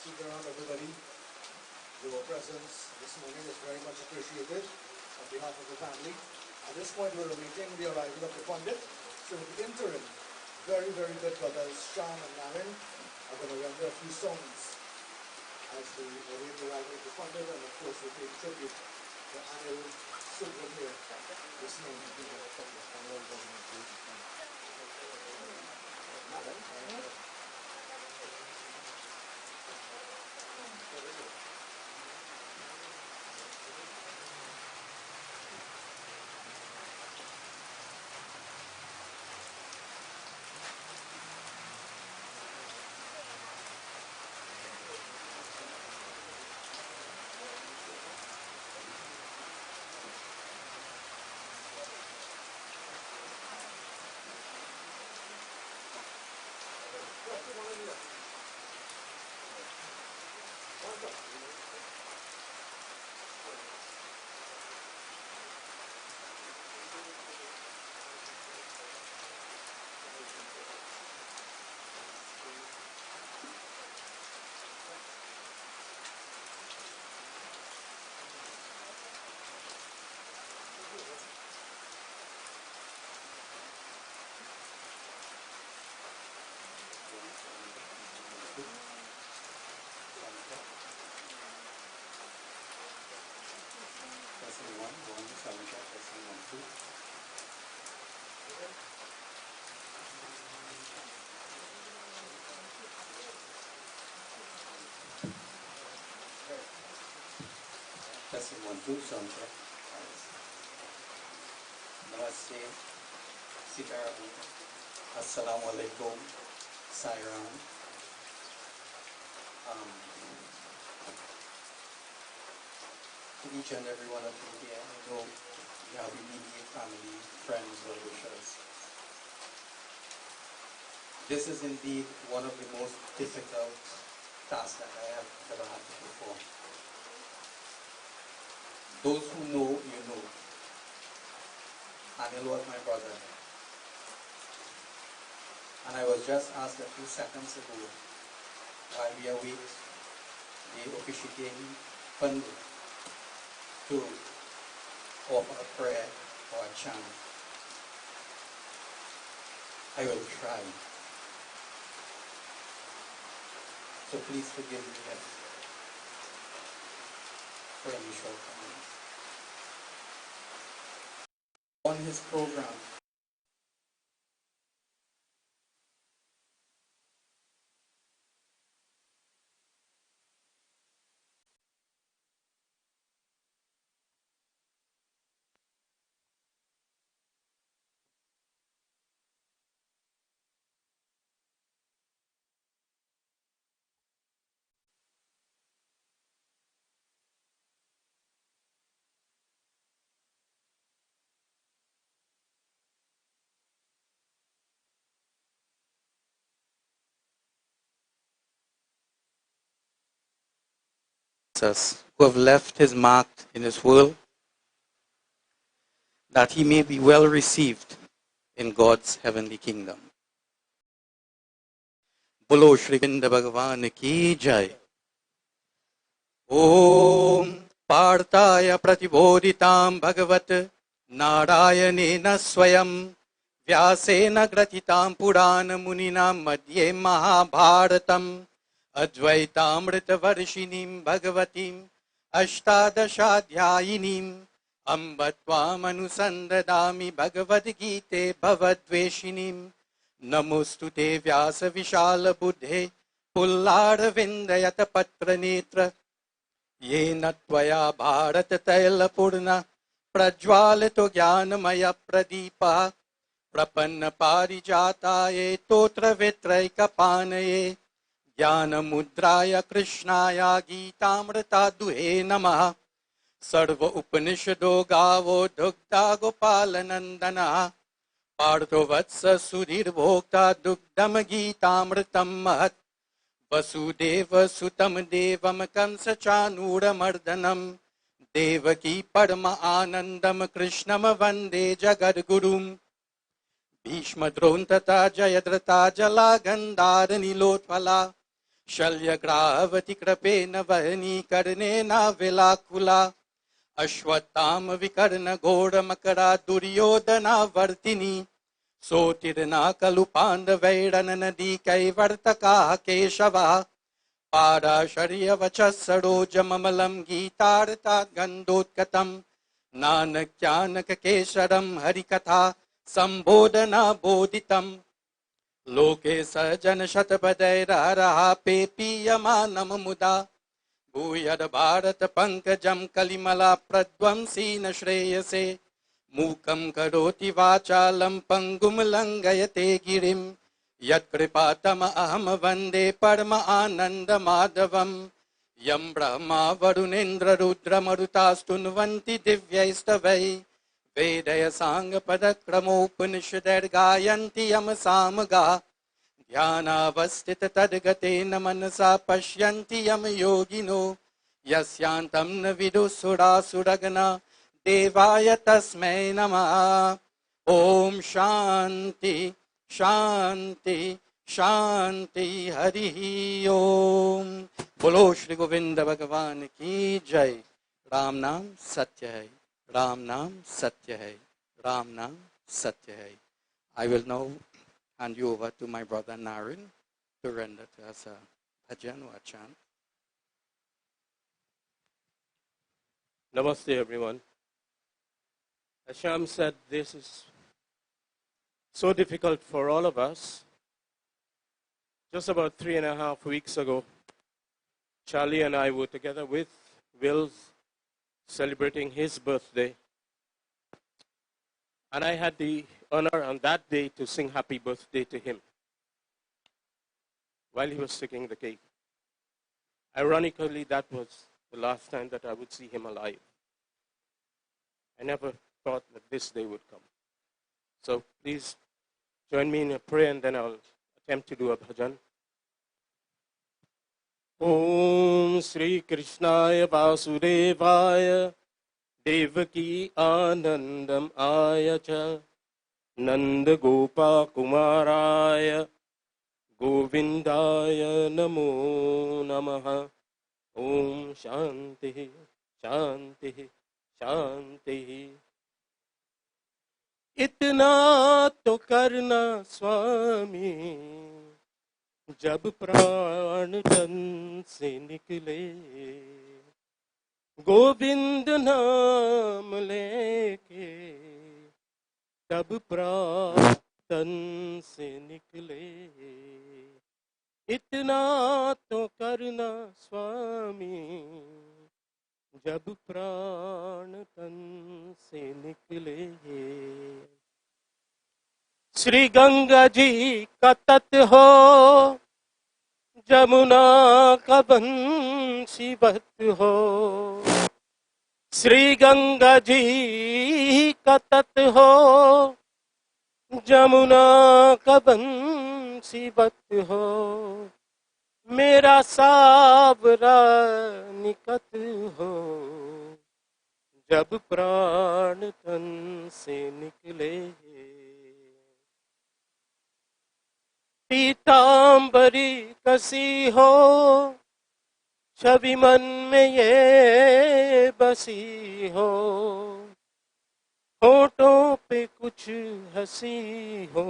Soogrim, everybody, your presence this morning is very much appreciated on behalf of the family. At this point, we're awaiting the arrival of the Pandit. So in the interim, very, very good brothers, Shan and Naren, are going to render a few songs as we await the arrival of the Pandit, and of course we're paying tribute to Anil Soogrim here this morning. Testing 1 2 sound check. Namaste, Sitaram, Assalamu alaikum, Sairam. to each and every one of you here. I know you have immediate family, friends, well wishers. This is indeed one of the most difficult tasks that I have ever had to perform. Those who know, you know. Anil was my brother. And I was just asked a few seconds ago, while we await the officiating pundit to offer a prayer or a chant. I will try. So please forgive me for any shortcomings. On his program, who have left his mark in this world, that he may be well received in God's heavenly kingdom. Bolo Shri Govinda Bhagavan ki jai. Om Partaya Pratibodhitam Bhagavat Narayanena Swayam Vyasena Gratitam Purana Muninam Madhye Mahabharatam Advaitamrita Varshinim Bhagavatim Ashtadashadhyayinim Ambatvam Anusandadami Bhagavad Gite Bhavadveshinim Namostute Vyasa Vishala Buddhe Pullara Patra Netra Yena Tvaya Bharat Taila Purna Prajwalito Jnanamaya Pradipa Prapanna Parijataye Totra Vitraika Panaye Jnana Mudraya Krishnaya Gitamrita Duhe Namaha Sarva Upanishado Gavo Dugda Gopalanandana Partho Vatsa Sudhir Bhokta Dugdam Gitamritam Mahat Vasudeva Sutam Devam Kamsa Chanura Mardanam Devaki Parma Anandam Krishnam Vande Jagadgurum Bhishma Drontata Jayadrata Jala Gandharani Lotphala Shalya Gravati Krapena Vahani Karnena Velakula Ashwatam Vikarna Goda Makara Duryodhana Vartini Sotirna Kalupanda Vairananadi Kaivartaka Keshava Pada Sharya Vachasaro Jamamalam Gitarta Gandotkatam Nanakyanaka Kesharam Harikatha Sambodhana Bodhitam Loke Sajana Shatapadera Raha Pepiyamanam Muda Bhuyad Bharat Pankajam Kalimala Pradvamsina Shreyase Mukam Karoti Vachalam Pangum Langayate Girim Yat Kripatama Aham Vande Parma Ananda Madhavam Yam Brahma Varunendra Rudra Marutastunvanti Divyaistavai Vedaya Sangha Padakramopanishadar Gayanti Yam Samaga Dhyana Vastita Tadgatena Manasa Pashyanti Yam Yogino Yasyantam Navidu Sura Suragana Devaya Tasmai Namah Om Shanti Shanti Shanti Hari Om Bolo Shri Govinda Bhagavan ki jai. Ram Naam Satya hai. Ram Naam Satya hai. Ram Naam Satya hai. I will now hand you over to my brother Narin to render to us a bhajan or a chant. Namaste everyone. As Sham said, this is so difficult for all of us. Just about 3.5 weeks ago, Charlie and I were together with Willz celebrating his birthday. And I had the honor on that day to sing happy birthday to him while he was taking the cake. Ironically, that was the last time that I would see him alive. I never thought that this day would come. So please join me in a prayer and then I'll attempt to do a bhajan. Om Sri Krishnaya Vasudevaya Devaki Anandam Ayacha Nanda Gopa Kumaraya Govindaya Namo Namaha Om Shanti Shanti Shanti. इतना तो करना स्वामी जब प्राण तन से निकले गोविंद नाम लेके तब प्राण तन से निकले इतना तो करना स्वामी जब प्राण तन से निकले श्री गंगा जी का तट हो जमुना का बंशीवत हो श्री गंगा जी का तट हो जमुना का बंशीवत हो मेरा सावरा निकट हो जब प्राण तन से निकले पीतांबरी कसी हो छवि मन में ये बसी हो होठों पे कुछ हंसी हो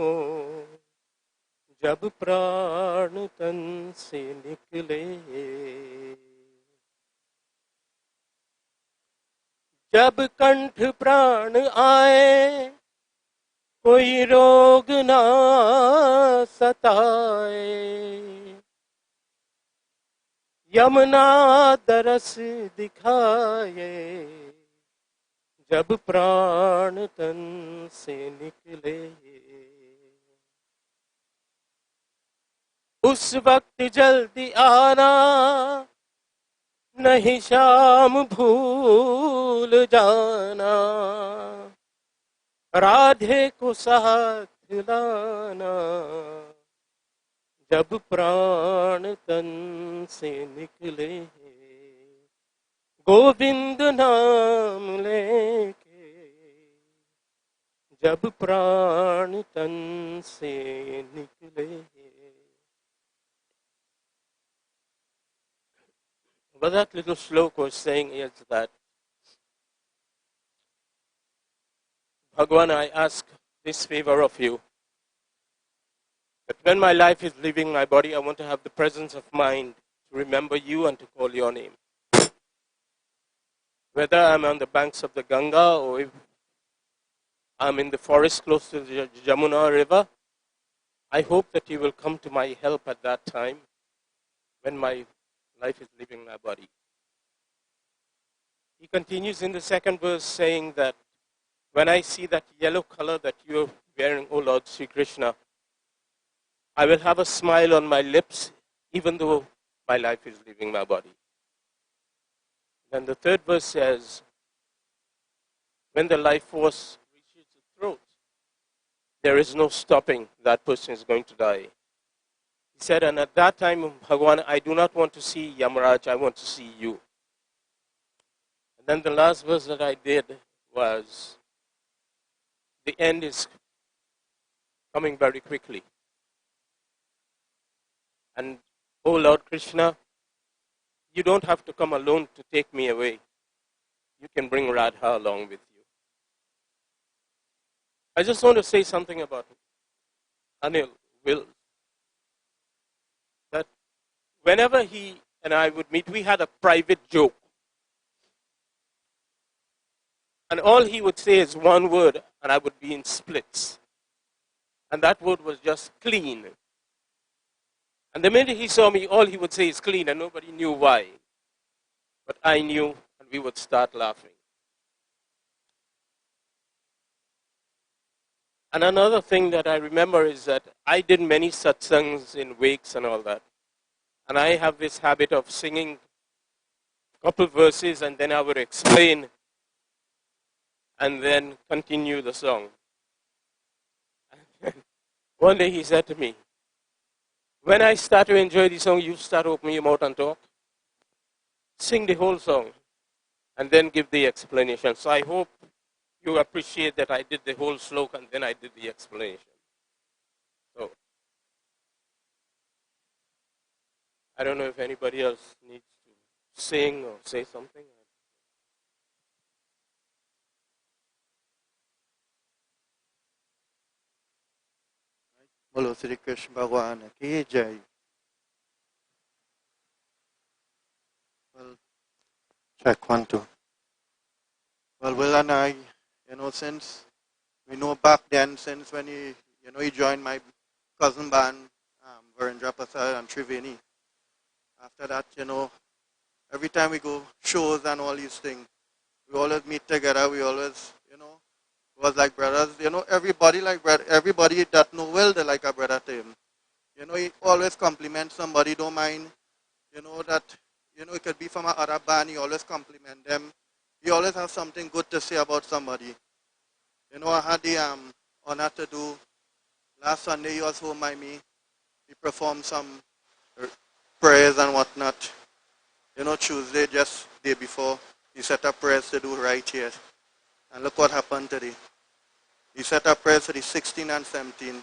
जब प्राण तन से निकले जब कंठ प्राण आए कोई रोग ना सताए यमुना दरस दिखाए जब प्राण तन से निकले उस वक्त जल्दी आना नहीं शाम भूल जाना राधे को साथ लाना जब प्राण तन से निकले गोविंद नाम लेके जब प्राण तन से निकले What that little slok was saying is that, Bhagwan, I ask this favor of you, that when my life is leaving my body, I want to have the presence of mind to remember you and to call your name. Whether I'm on the banks of the Ganga or if I'm in the forest close to the Jamuna river, I hope that you will come to my help at that time when my life is leaving my body. He continues in the second verse saying that when I see that yellow color that you're wearing, O Lord Sri Krishna, I will have a smile on my lips even though my life is leaving my body. Then the third verse says, when the life force reaches the throat, there is no stopping, that person is going to die. He said, and at that time, Bhagwan, I do not want to see Yamaraj, I want to see you. And then the last verse that I did was, the end is coming very quickly. And, oh Lord Krishna, you don't have to come alone to take me away. You can bring Radha along with you. I just want to say something about Anil, Willz. That whenever he and I would meet, we had a private joke. And all he would say is one word, and I would be in splits. And that word was just clean. And the minute he saw me, all he would say is clean, and nobody knew why. But I knew, and we would start laughing. And another thing that I remember is that I did many satsangs in wakes and all that. And I have this habit of singing couple verses and then I would explain and then continue the song. One day he said to me, when I start to enjoy the song, you start opening your mouth and talk. Sing the whole song and then give the explanation. So I hope you appreciate that I did the whole slok and then I did the explanation. So I don't know if anybody else needs to sing or say something. Bolo Sri Krishna Bhagwan ki jai. Well, check 1, 2. Well, Will and I, since we know back then, since when he joined my cousin band, Virendra Prasad and Triveni. After that, every time we go shows and all these things, we always meet together. We always, was like brothers. Everybody like brother. Everybody that know Will, they like a brother to him. He always compliments somebody. Don't mind, that, it could be from another band. He always compliment them. He always have something good to say about somebody. I had the honor to do, last Sunday he was home by me. He performed some prayers and whatnot. Tuesday, just day before, he set up prayers to do right here. And look what happened today. He set up prayers for the 16 and 17.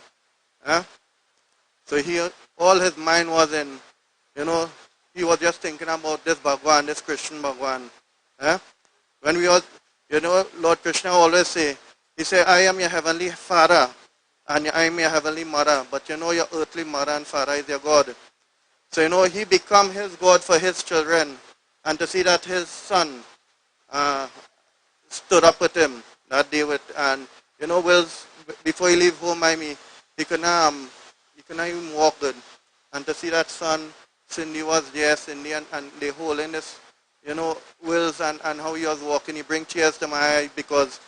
So all his mind was in, he was just thinking about this Bhagwan, this Christian Bhagwan. When we all, Lord Krishna always say, he said, I am your heavenly father and I am your heavenly mother. But your earthly mother and father is your God. So, he become his God for his children. And to see that his son stood up with him that day and Willz, before he leave home by me, he could not even walk good. And to see that son, Cindy was there, Cindy and they holding this, Willz and how he was walking, he bring tears to my eye because,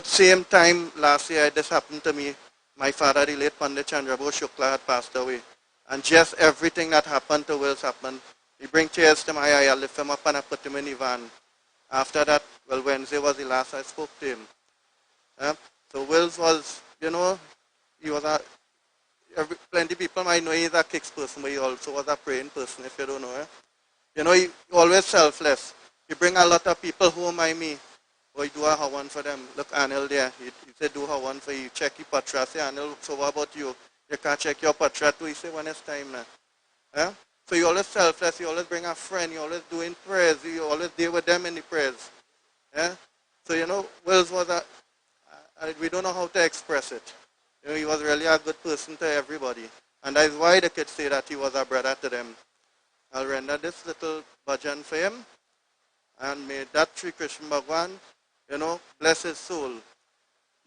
same time last year this happened to me. My father, the late Pandit Chandrabose Shukla, had passed away. And just everything that happened to Willz happened. He bring tears to my eye. I lift him up and I put him in the van. After that, well, Wednesday was the last I spoke to him. So Willz was, he was plenty of people might know he's a kicks person, but he also was a praying person, if you don't know. He always selfless. He bring a lot of people home by me. Or he do a hawan for them. Look, Anil there. He said, do hawan for you. Check your patra. Say, Anil, so what about you? You can't check your patra too. He said, when it's time now. So you always selfless. You always bring a friend. You always doing prayers. You always deal with them in the prayers. So, Willz was we don't know how to express it. He was really a good person to everybody. And that is why the kids say that he was a brother to them. I'll render this little bhajan for him. And may that Sri Krishna Bhagwan, bless his soul.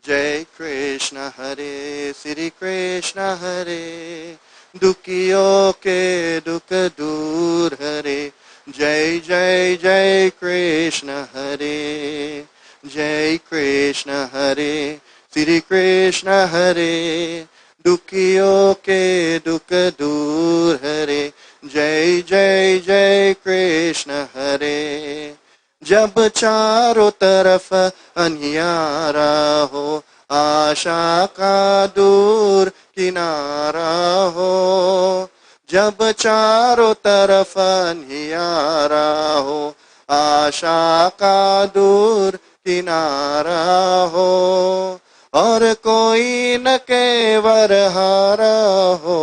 Jai Krishna Hare, Sri Krishna Hare, Dukhiyo ke dukh dur Hare. Jai Jai Jai Krishna Hare, Jai Krishna Hare, Sri Krishna Hare, Dukhiyo ke dukh dur Hare. Jai Jai Jai Krishna Hare. जब चारों तरफ अंधियारा हो, आशा का दूर किनारा हो. जब चारों तरफ अंधियारा हो, आशा का दूर किनारा हो. और कोई न केवर हारा हो,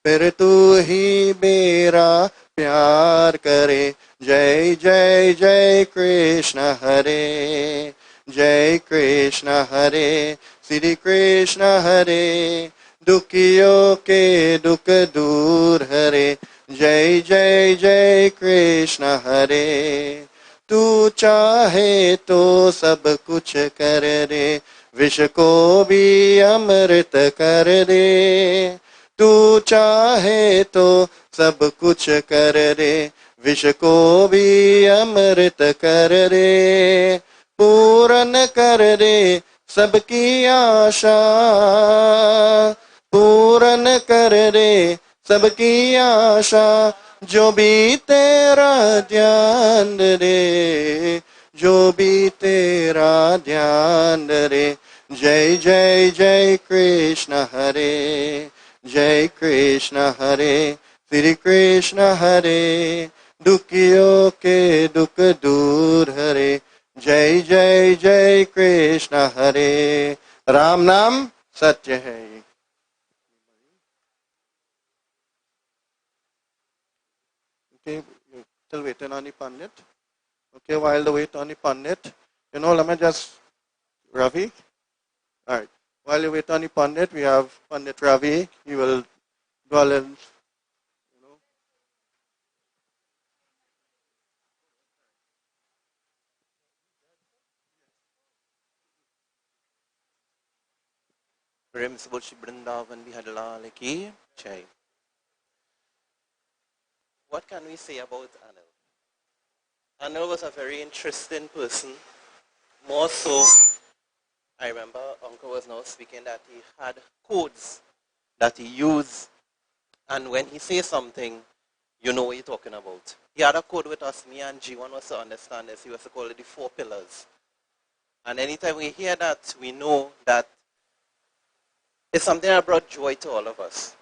फिर तू ही मेरा प्यार करे. जय जय जय कृष्ण हरे, जय कृष्ण हरे, श्री कृष्ण हरे. दुखियों के दुख दूर हरे. जय जय जय कृष्ण हरे. तू चाहे तो सब कुछ कर दे, विष को भी अमृत कर दे. तू चाहे तो सब कुछ कर दे, विष को भी अमृत कर दे. पूर्ण कर दे सबकी आशा, पूर्ण कर दे सबकी आशा. जो भी तेरा ध्यान रे, जो भी तेरा ध्यान रे, जय जय जय कृष्ण हरे, जय कृष्ण हरे, श्री कृष्ण हरे, दुखियों के दुख दूर हरे, जय जय जय कृष्ण हरे। राम नाम सत्य है। Okay, you're still waiting on the Pandit. Okay, while the wait on the Pandit, let me just, Ravi. All right. While you wait on the Pandit, we have Pandit Ravi. He will dwell in, प्रेम से बोल श्री वृंदावन बिहारी लाल की जय. What can we say about Anil? Anil was a very interesting person. More so, I remember Uncle was now speaking that he had codes that he used, and when he says something, you know what he's talking about. He had a code with us, me and G1 was to understand this. He was to call it the 4 pillars. And anytime we hear that, we know that it's something that brought joy to all of us.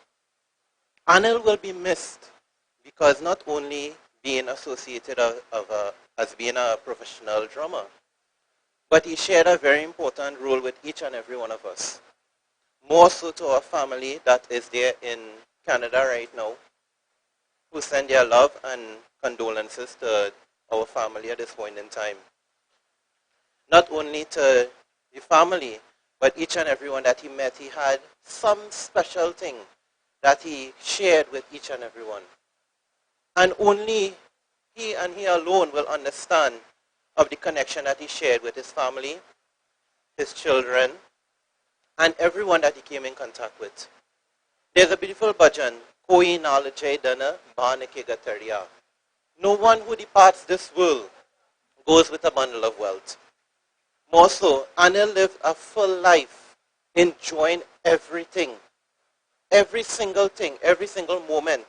Anil will be missed because not only being associated as being a professional drummer, but he shared a very important role with each and every one of us. More so to our family that is there in Canada right now, who send their love and condolences to our family at this point in time. Not only to the family, but each and everyone that he met, he had some special thing that he shared with each and everyone. And only he and he alone will understand of the connection that he shared with his family, his children, and everyone that he came in contact with. There's a beautiful bhajan, Koi Nal Jai Dana Bhanake Gatariya. No one who departs this world goes with a bundle of wealth. More so, Anil lived a full life, enjoying everything, every single thing, every single moment.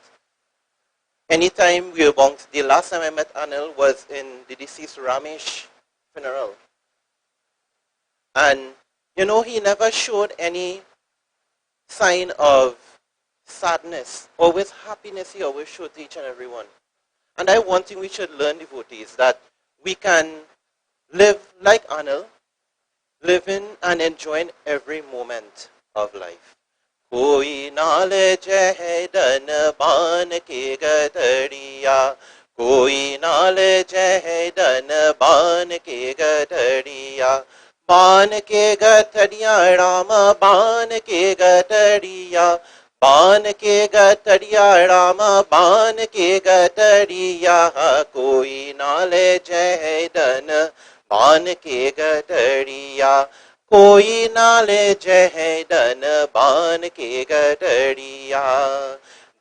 Anytime we were born, the last time I met Anil was in the deceased Ramesh funeral. And, he never showed any sign of sadness. Always happiness he always showed to each and every one. And one thing we should learn, devotees, that we can live like Anil, living and enjoying every moment of life. कोई नाल जय दन बान के गदड़िया, कोई नाल जय दन बान के गदड़िया, बान के गदड़िया राम बान के गदड़िया, बान के गदड़िया राम बान के गदड़िया, कोई नाल जय दन बान के गदड़िया, कोई नाले जय दन बान के गदड़िया,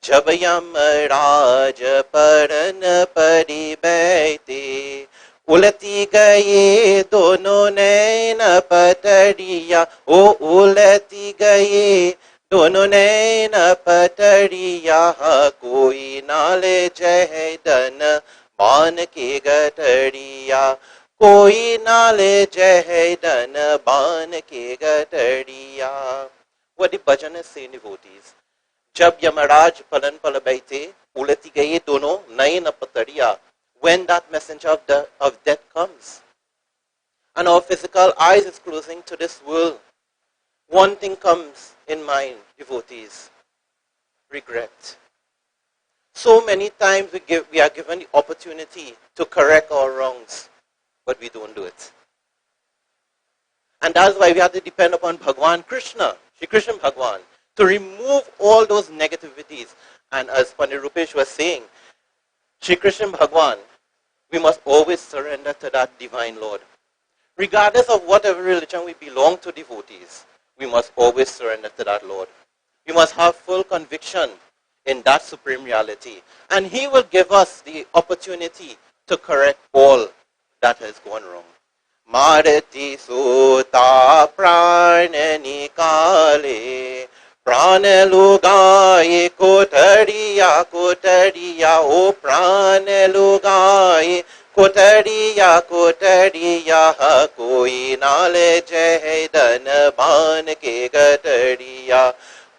जब यमराज परन परि बैठे, उलटी गए दोनों नैन पतड़िया, ओ उलटी गए दोनों नैन पतड़िया, कोई नाले जय दन बान के गदड़िया, कोई नाले जय दन बान के गदड़िया. What the bhajan is saying, devotees, जब यमराज पलन पल बैठे, उलटी गए दोनों नयन पतड़िया, when that messenger of death comes, and our physical eyes is closing to this world, one thing comes in mind, devotees: regret. So many times we are given the opportunity to correct our wrongs, but we don't do it. And that's why we have to depend upon Bhagwan Krishna, Shri Krishna Bhagwan, to remove all those negativities. And as Pandit Rupesh was saying, Shri Krishna Bhagwan, we must always surrender to that divine Lord. Regardless of whatever religion we belong to, devotees, we must always surrender to that Lord. We must have full conviction in that supreme reality. And He will give us the opportunity to correct all that has gone wrong. Marati sota pran nikale, प्राण लुगाए कोठरिया कोठरिया ओ प्राण लुगाए कोठरिया कोठरिया कोई नाले जय धन बान के गठरिया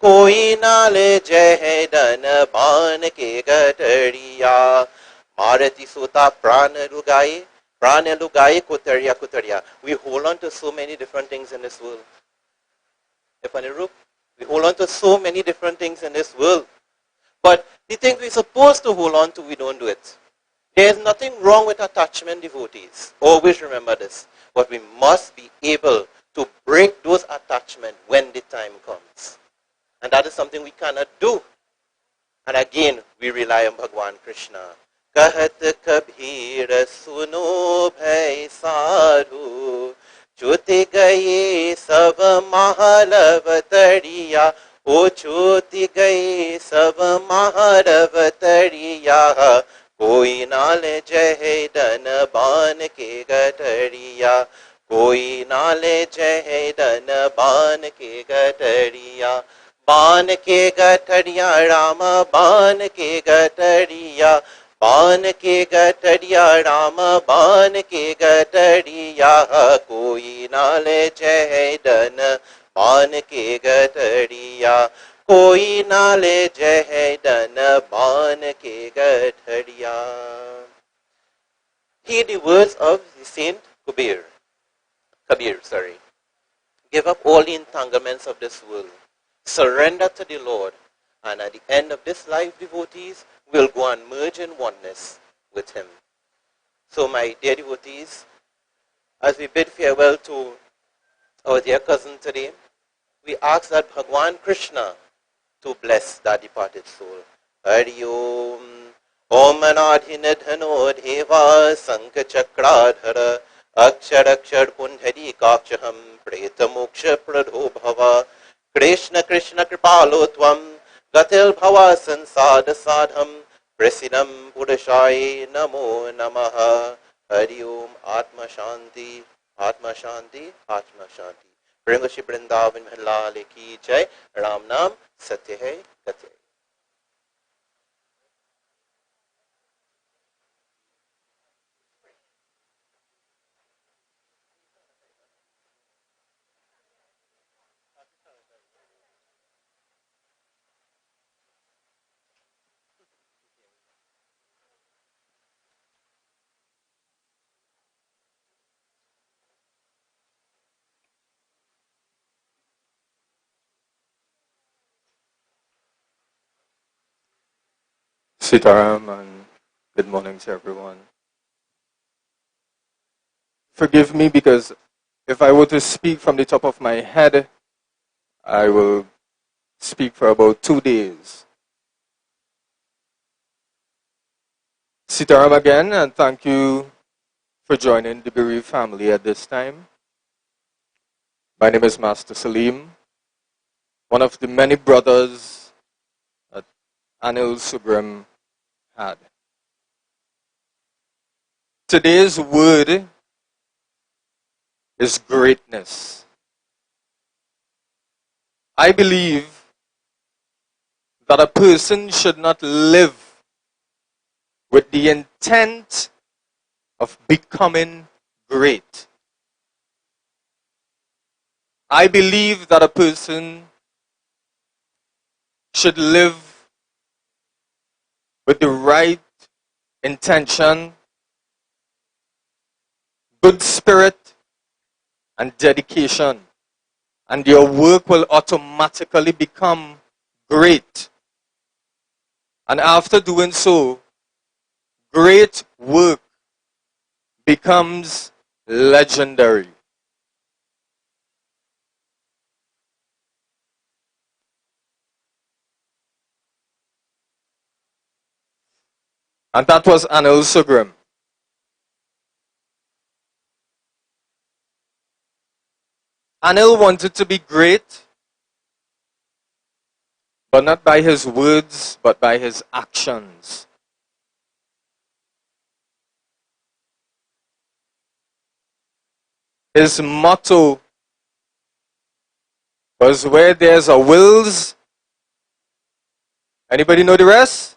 कोई नाले जय धन बान के गठरिया मारती सोता प्राण लुगाए कोठरिया कोठरिया. We hold on to so many different things in this world. We hold on to so many different things in this world. But the things we're supposed to hold on to, we don't do it. There's nothing wrong with attachment, devotees. Always remember this. But we must be able to break those attachments when the time comes. And that is something we cannot do. And again, we rely on Bhagwan Krishna. Kahat kabhir suno bhai sadhu चुति गई सब महारवतरिया ओ चुति गई सब महारवतरिया कोई नाल जय धन बान के गठरिया कोई नाल जय धन बान के गठरिया बान के गठरिया राम बान के गठरिया बान के गठरिया राम बान के गठरिया कोई नाले जय धन बान के गठरिया कोई नाले जय धन बान के गठरिया. Hear the words of the Saint Kabir. Give up all the entanglements of this world. Surrender to the Lord. And at the end of this life, devotees, will go and merge in oneness with Him. So my dear devotees, as we bid farewell to our dear cousin today, we ask that Bhagwan Krishna to bless that departed soul. Hari Om. Om Anadhinadhano Deva Sanka Chakradhara Akshar Akshar Pundhari Kakshaham Preta Moksha Pradho Bhava Krishna Krishna Kripalo Tvam Gatil Bhava Sansada Sadham Prasidam Purashai Namo Namaha. Hari Om. Atma Shanti, Atma Shanti, Atma Shanti. Prem Shri Vrindavan Mahalal Ki Jai. Ram Nam Satya Hai Gatya. Sitaram and good morning to everyone. Forgive me because if I were to speak from the top of my head, I will speak for about 2 days. Sitaram again, and thank you for joining the bereaved family at this time. My name is Master Salim, one of the many brothers that Anil Soogrim had. Today's word is greatness. I believe that a person should not live with the intent of becoming great. I believe that a person should live with the right intention, good spirit, and dedication, and your work will automatically become great. And after doing so, great work becomes legendary. And that was Anil Soogrim. Anil wanted to be great, but not by his words, but by his actions. His motto was, where there's a Willz, Anybody know the rest?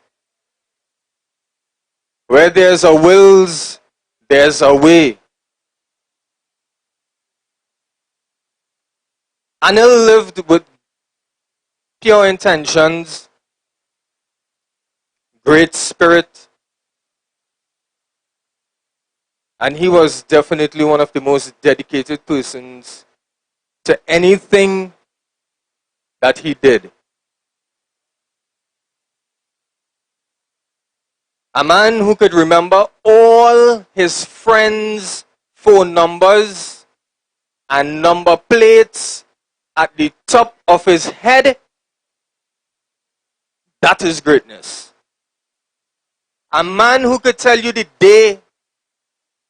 Where there's a Willz, there's a way. Anil lived with pure intentions, great spirit, and he was definitely one of the most dedicated persons to anything that he did. A man who could remember all his friends' phone numbers and number plates at the top of his head, that is greatness. A man who could tell you the day,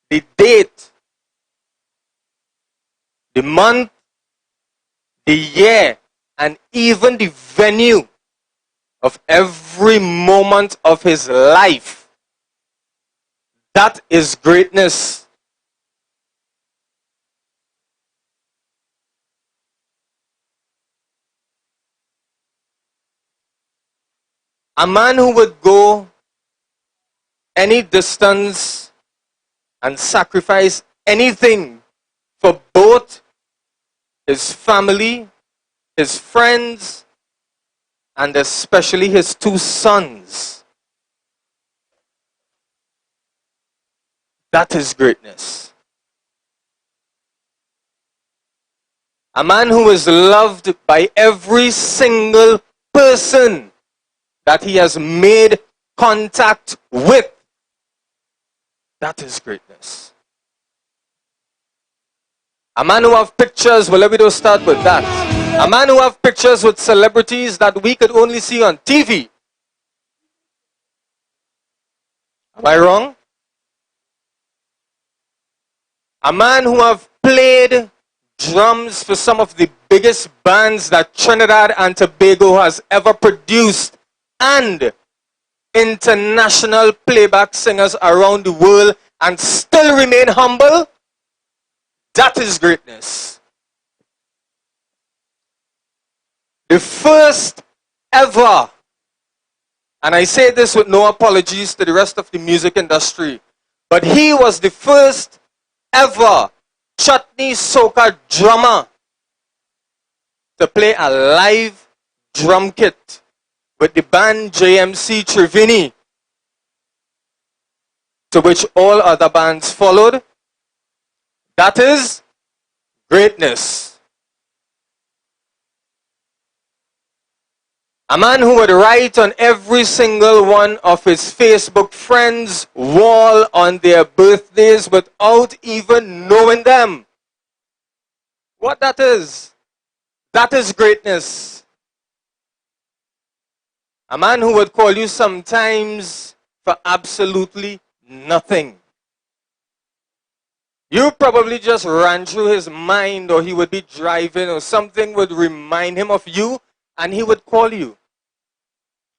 the date, the month, the year, and even the venue of every moment of his life. That is greatness. A man who would go any distance and sacrifice anything for both his family, his friends, and especially his two sons. That is greatness. A man who is loved by every single person that he has made contact with. That is greatness. A man who have pictures, well, let me just start with that. A man who have pictures with celebrities that we could only see on TV. Am I wrong? A man who have played drums for some of the biggest bands that Trinidad and Tobago has ever produced, and international playback singers around the world, and still remain humble. That is greatness. The first ever, and I say this with no apologies to the rest of the music industry, but he was the first ever chutney soca drummer to play a live drum kit with the band JMC Trevini, to which all other bands followed. That is greatness. A man who would write on every single one of his Facebook friends' wall on their birthdays without even knowing them. What that is greatness. A man who would call you sometimes for absolutely nothing. You probably just ran through his mind, or he would be driving, or something would remind him of you, and he would call you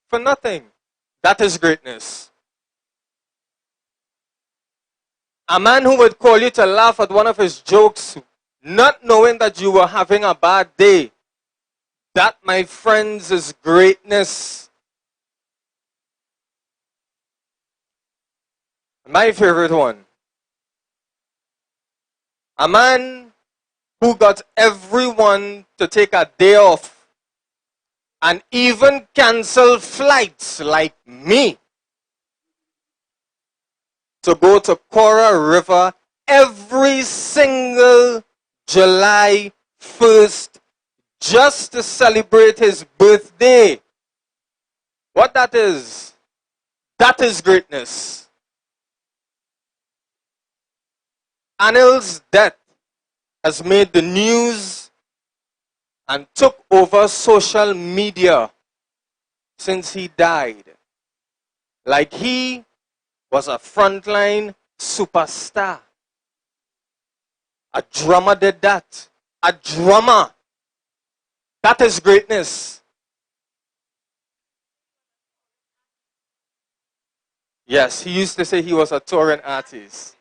for nothing. That is greatness. A man who would call you to laugh at one of his jokes, not knowing that you were having a bad day. That, my friends, is greatness. My favorite one. A man who got everyone to take a day off and even cancel flights like me to go to Cora River every single July 1st just to celebrate his birthday. What that is greatness. Anil's death has made the news and took over social media since he died. Like he was a frontline superstar. A drummer did that. A drummer. That is greatness. Yes, he used to say he was a touring artist.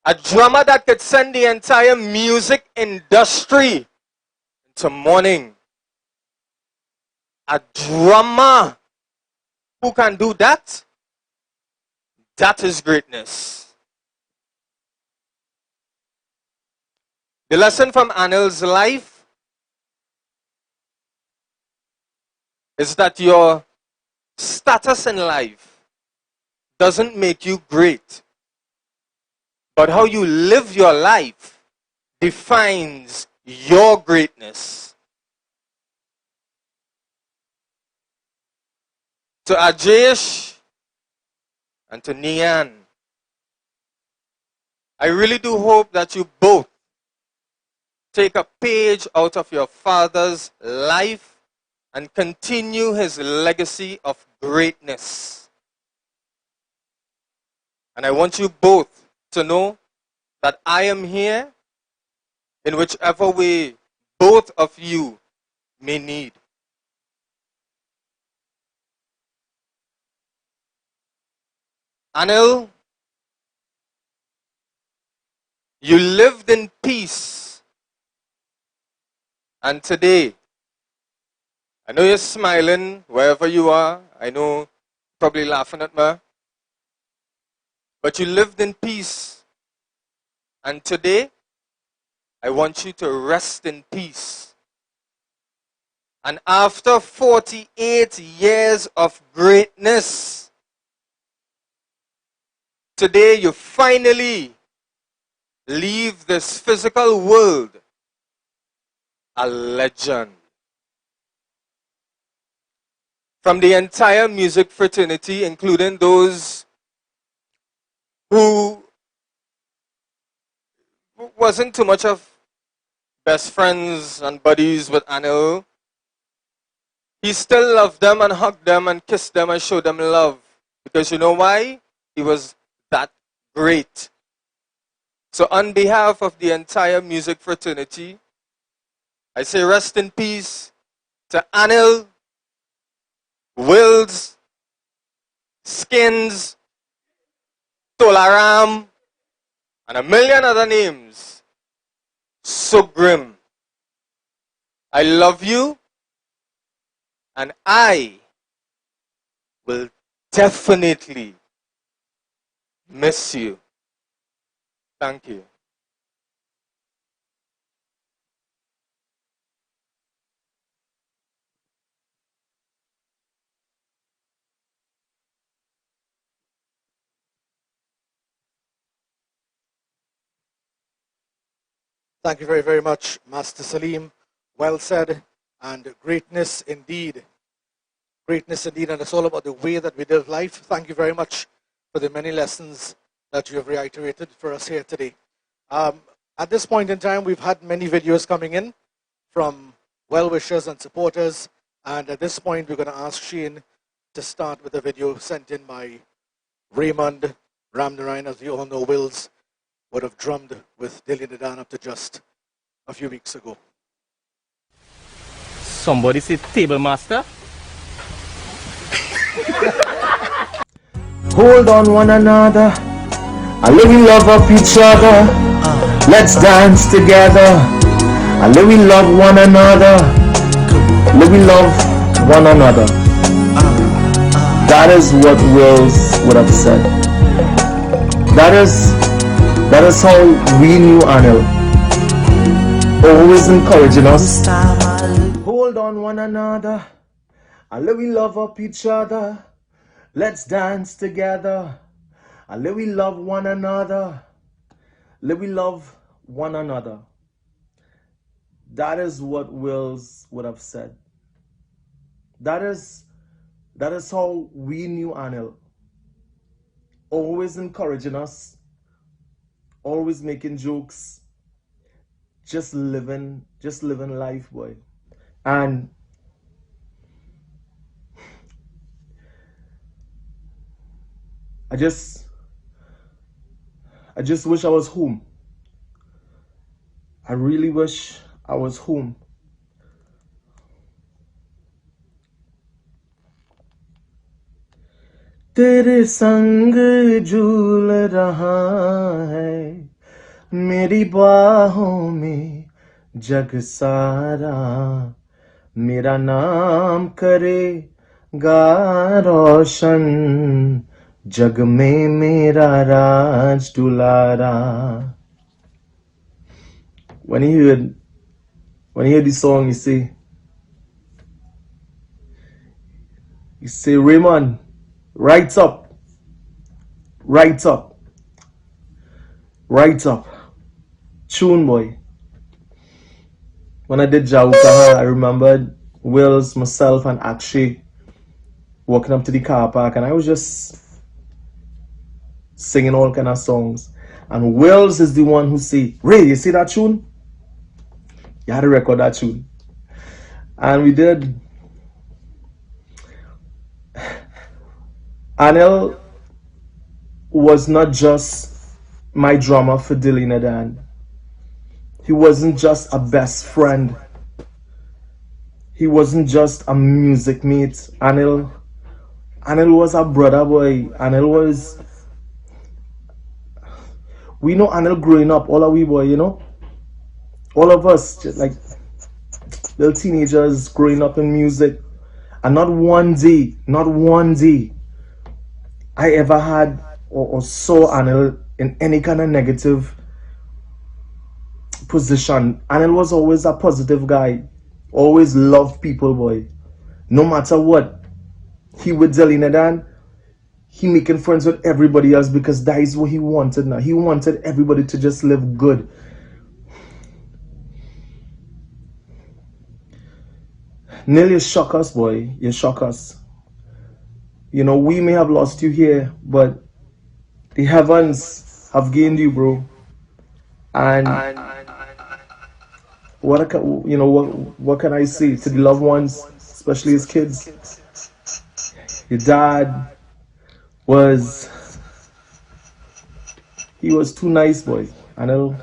A drummer that could send the entire music industry into mourning. A drummer who can do that, that is greatness. The lesson from Anil's life is that your status in life doesn't make you great, but how you live your life defines your greatness. To Ajesh and to Nian, I really do hope that you both take a page out of your father's life and continue his legacy of greatness. And I want you both to know that I am here in whichever way both of you may need. Anil, you lived in peace, and today, I know you're smiling wherever you are. I know, probably laughing at me. But you lived in peace. And today, I want you to rest in peace. And after 48 years of greatness, today you finally leave this physical world a legend. From the entire music fraternity, including those who wasn't too much of best friends and buddies with Anil, he still loved them and hugged them and kissed them and showed them love. Because you know why? He was that great. So on behalf of the entire music fraternity, I say rest in peace to Anil, Willz, Skins, Tolaram, and a million other names. Soogrim. I love you, and I will definitely miss you. Thank you. Thank you very, very much, Master Salim. Well said, and greatness indeed. Greatness indeed, and it's all about the way that we live life. Thank you very much for the many lessons that you have reiterated for us here today. At this point in time, we've had many videos coming in from well-wishers and supporters, and at this point, we're going to ask Shane to start with a video sent in by Raymond Ramnarayan. As you all know, Willz would have drummed with Dillian Nadan up to just a few weeks ago. Somebody say table master. Hold on one another, I let we love up each other. Let's dance together. I let we love one another. Let we love one another. That is what Willz would have said. That is how we knew Anil. Always encouraging us. Hold on one another. I let we love up each other. Let's dance together. I let we love one another. Let we love one another. That is what Willz would have said. That is how we knew Anil. Always encouraging us. Always making jokes. Just living life, boy. And I just wish I was home. I really wish I was home. तेरे संग झूल रहा है मेरी बाहों में जग सारा मेरा नाम करे गा रोशन जग में मेरा राज दुलारा. When you hear this song, you say, Raymond, right up, right up, right up. Tune boy. When I did Jauka, I remembered Willz, myself, and Akshay walking up to the car park, and I was just singing all kind of songs. And Willz is the one who say, Ray, you see that tune? You had to record that tune. And we did. Anil was not just my drummer for Dilly Nadan. He wasn't just a best friend. He wasn't just a music mate. Anil was a brother boy. We know Anil growing up, all of we boy, you know? All of us, just like little teenagers growing up in music. And not one day I ever had or saw Anil in any kind of negative position. Anil was always a positive guy. Always loved people, boy. No matter what. He with Zelinadan, he making friends with everybody else because that is what he wanted now. He wanted everybody to just live good. Nil, you shock us, boy. You shock us. You know, we may have lost you here, but the heavens have gained you, bro. And what can I say to the loved ones, especially his kids? Your dad was too nice, boy. Anil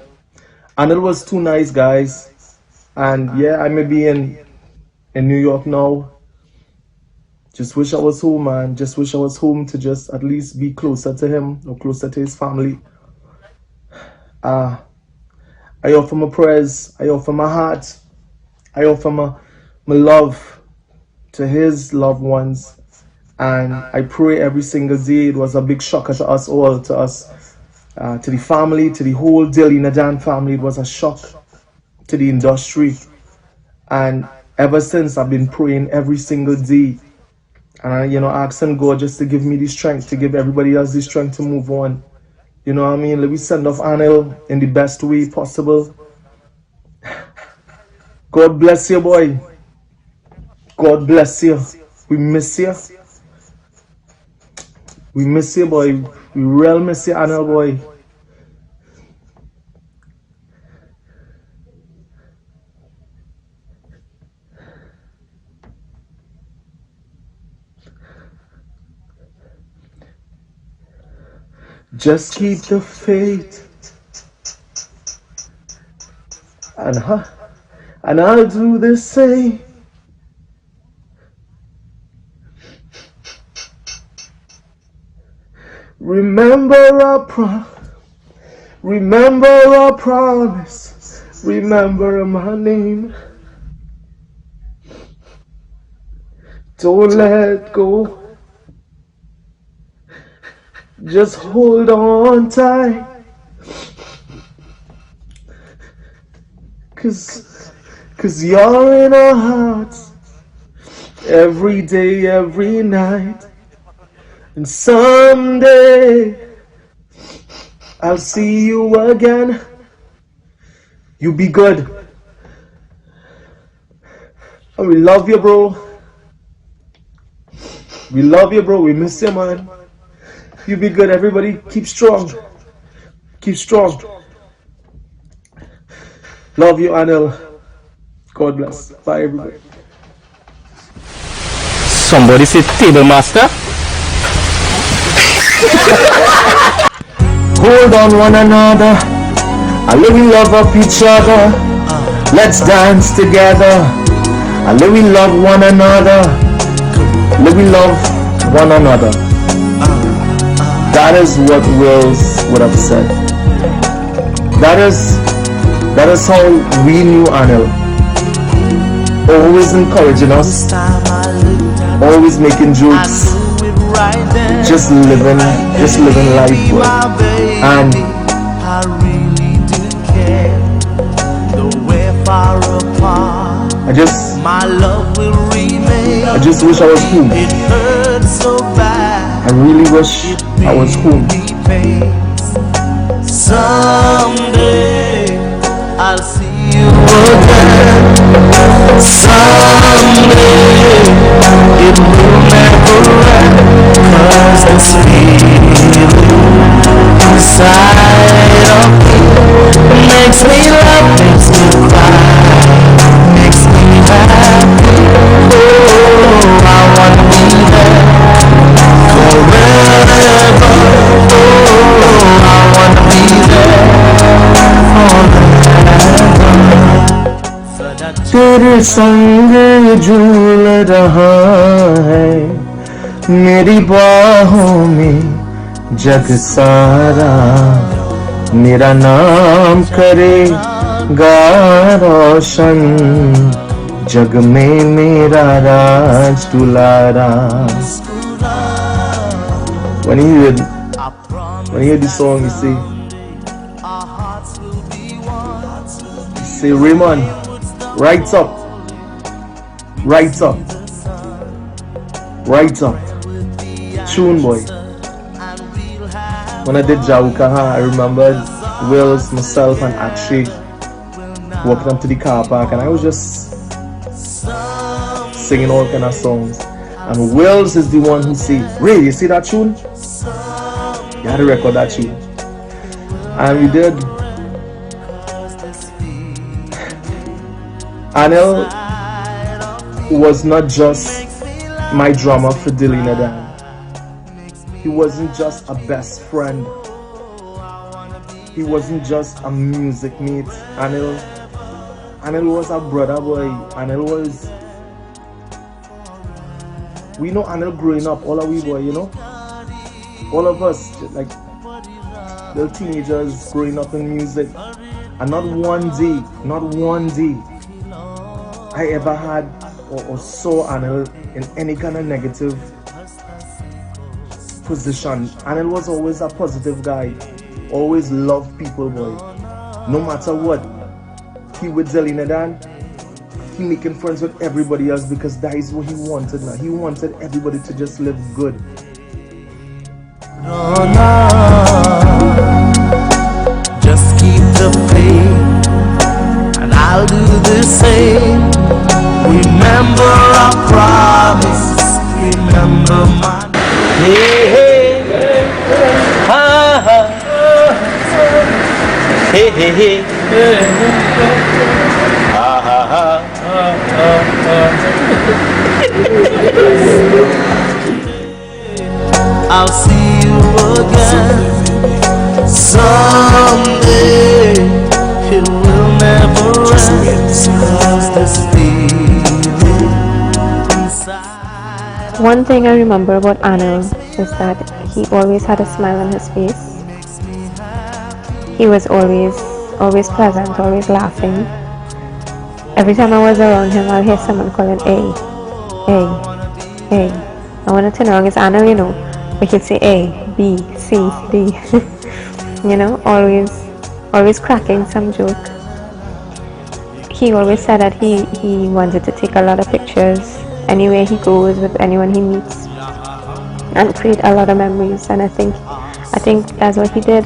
was too nice, guys. And yeah, I may be in New York now. Just wish I was home, man. Just wish I was home to just at least be closer to him or closer to his family. I offer my prayers. I offer my heart. I offer my love to his loved ones. And I pray every single day. It was a big shocker to us all, to the family, to the whole Dilly Nadan family. It was a shock to the industry. And ever since, I've been praying every single day. And, asking God just to give me the strength, to give everybody else the strength to move on. You know what I mean? Let me send off Anil in the best way possible. God bless you, boy. God bless you. We miss you. We miss you, boy. We real miss you, Anil, boy. Just keep the faith, and I'll do the same. Remember our promise. Remember my name. Don't let go. Just hold on tight, cause you're in our hearts, every day, every night. And someday I'll see you again. You be good. And we love you, bro. We love you, bro. We miss you, man. You be good, everybody. Keep strong. Keep strong. Love you, Anil. God bless. Bye, everybody. Somebody say table master. Hold on one another. I live we love up each other. Let's dance together. I live we love one another. Live we love one another. That is what Willz would have said. That is how we knew Anil. Always encouraging us. always making jokes, just living life, boy. And I really do care, though we're far apart. My love will remain. I just wish I was home. It hurts so bad. I really wish I was home. Someday I'll see you again. Someday it will never end. 'Cause this feeling inside of me makes me laugh, makes me cry, makes me happy. Oh, I wanna be there forever. Oh, I wanna be there forever. तेरे संग झूल रहा है मेरी बाहों में जग सारा, मेरा नाम करेगा रोशन, जग में मेरा राज दुलारा. When you hear this song, you say Raymond, right up. Tune, boy. When I did Jaukaha, I remembered Willz, myself, and Akshay walking up to the car park, and I was just singing all kind of songs. And Willz is the one who said, "Ray, you see that tune? You had to record that tune." And we did. Anil was not just my drummer for Delina Dan. He wasn't just a best friend. He wasn't just a music mate. Anil was a brother, boy. Anil was... We know Anil growing up, all of we, boy, you know? All of us, like, little teenagers growing up in music. And not one day, I ever had or saw Anil in any kind of negative position. Anil was always a positive guy, always loved people, boy. No matter what, he with Zelinadan, he making friends with everybody else because that is what he wanted now. He wanted everybody to just live good. No, just keep the faith, and I'll do the same. Remember our promise, remember my... Hey, hey, ha, ha. Hey, hey, hey, ha, ha, ha, I'll see you again someday. It will never end. This feeling inside. One thing I remember about Anil is that he always had a smile on his face. He was always present, always laughing. Every time I was around him, I'll hear someone calling A, A, A. I want to turn around, it's Anil, you know. We could say A, B, C, D. You know, always cracking some joke. He always said that he wanted to take a lot of pictures anywhere he goes with anyone he meets and create a lot of memories, and I think that's what he did.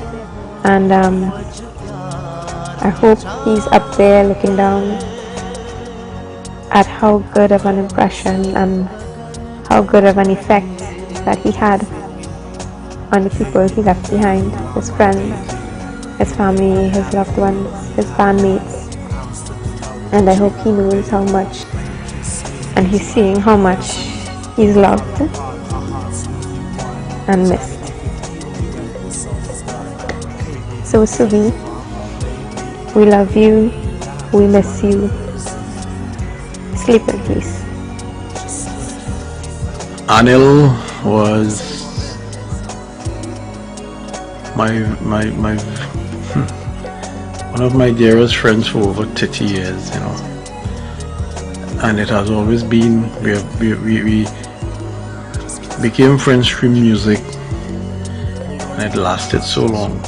And I hope he's up there looking down at how good of an impression and how good of an effect that he had on the people he left behind, his friends, his family, his loved ones, his bandmates. And I hope he knows how much, and he's seeing how much he's loved and missed. So Sugi, we love you, we miss you. Sleep in peace. Anil was one of my dearest friends for over 30 years, you know. And it has always been, became friends through music, and it lasted so long.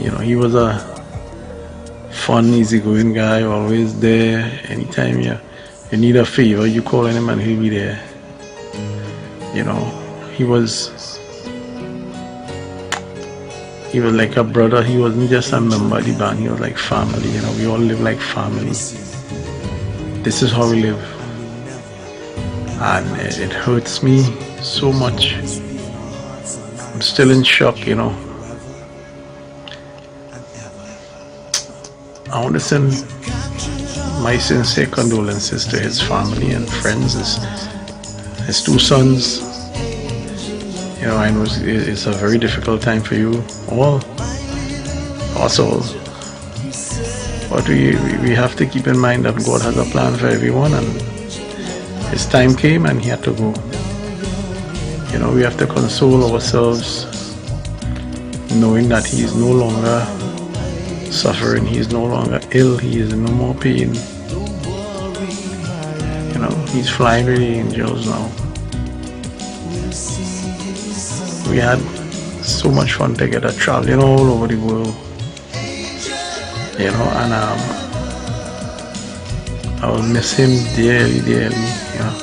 You know, he was a fun, easygoing guy, always there. Anytime you need a favor, you call him and he'll be there. You know, he was like a brother. He wasn't just a member of the band, he was like family. You know, we all live like family. This is how we live. And it hurts me so much. I'm still in shock, you know. I want to send my sincere condolences to his family and friends, his two sons. You know, I know it's a very difficult time for you all, also. But we have to keep in mind that God has a plan for everyone, and his time came and he had to go. You know, we have to console ourselves knowing that he is no longer suffering, he is no longer ill, he is in no more pain. You know, he's flying with the angels now. We had so much fun together, traveling all over the world. You know, and I will miss him dearly, dearly, you know.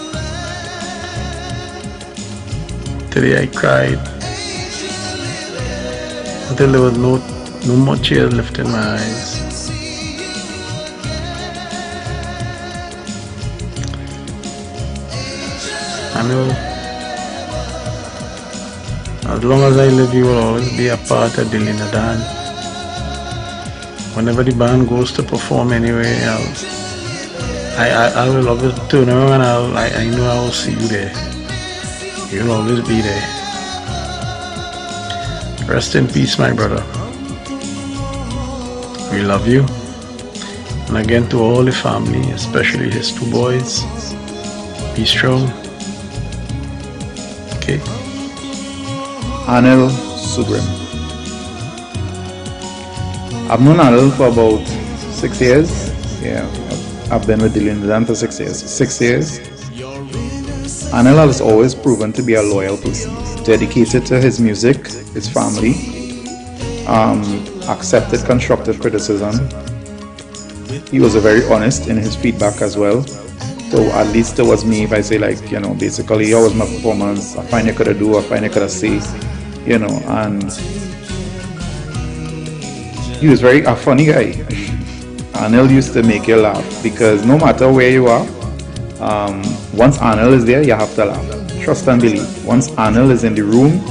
Today I cried until there was no more tears left in my eyes. Anil, as long as I live, you will always be a part of Dilly Nadan. Whenever the band goes to perform anyway, I will always turn around and I know I will see you there. You'll always be there. Rest in peace, my brother. We love you. And again, to all the family, especially his two boys, be strong. Okay. Anil Soogrim. I've known Anil for about 6 years. Yeah, I've been with Dillian Dan for 6 years. 6 years. Anil has always proven to be a loyal person, dedicated to his music, his family, accepted constructive criticism. He was very honest in his feedback as well. So at least towards me, if I say like, you know, basically, how was my performance? I find I could have do, I find I could have say, you know, and he was a funny guy. Anil used to make you laugh because no matter where you are, once Anil is there, you have to laugh. Trust and believe. Once Anil is in the room,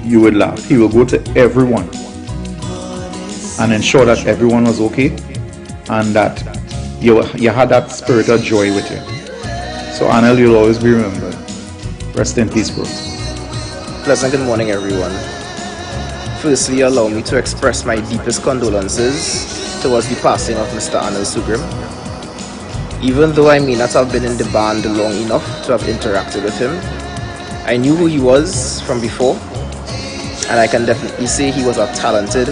you would laugh. He will go to everyone and ensure that everyone was okay and that you had that spirit of joy with you. So Anil, you'll always be remembered. Rest in peace, bro. Pleasant good morning, everyone. Firstly, allow me to express my deepest condolences towards the passing of Mr. Anil Soogrim. Even though I may not have been in the band long enough to have interacted with him, I knew who he was from before, and I can definitely say he was a talented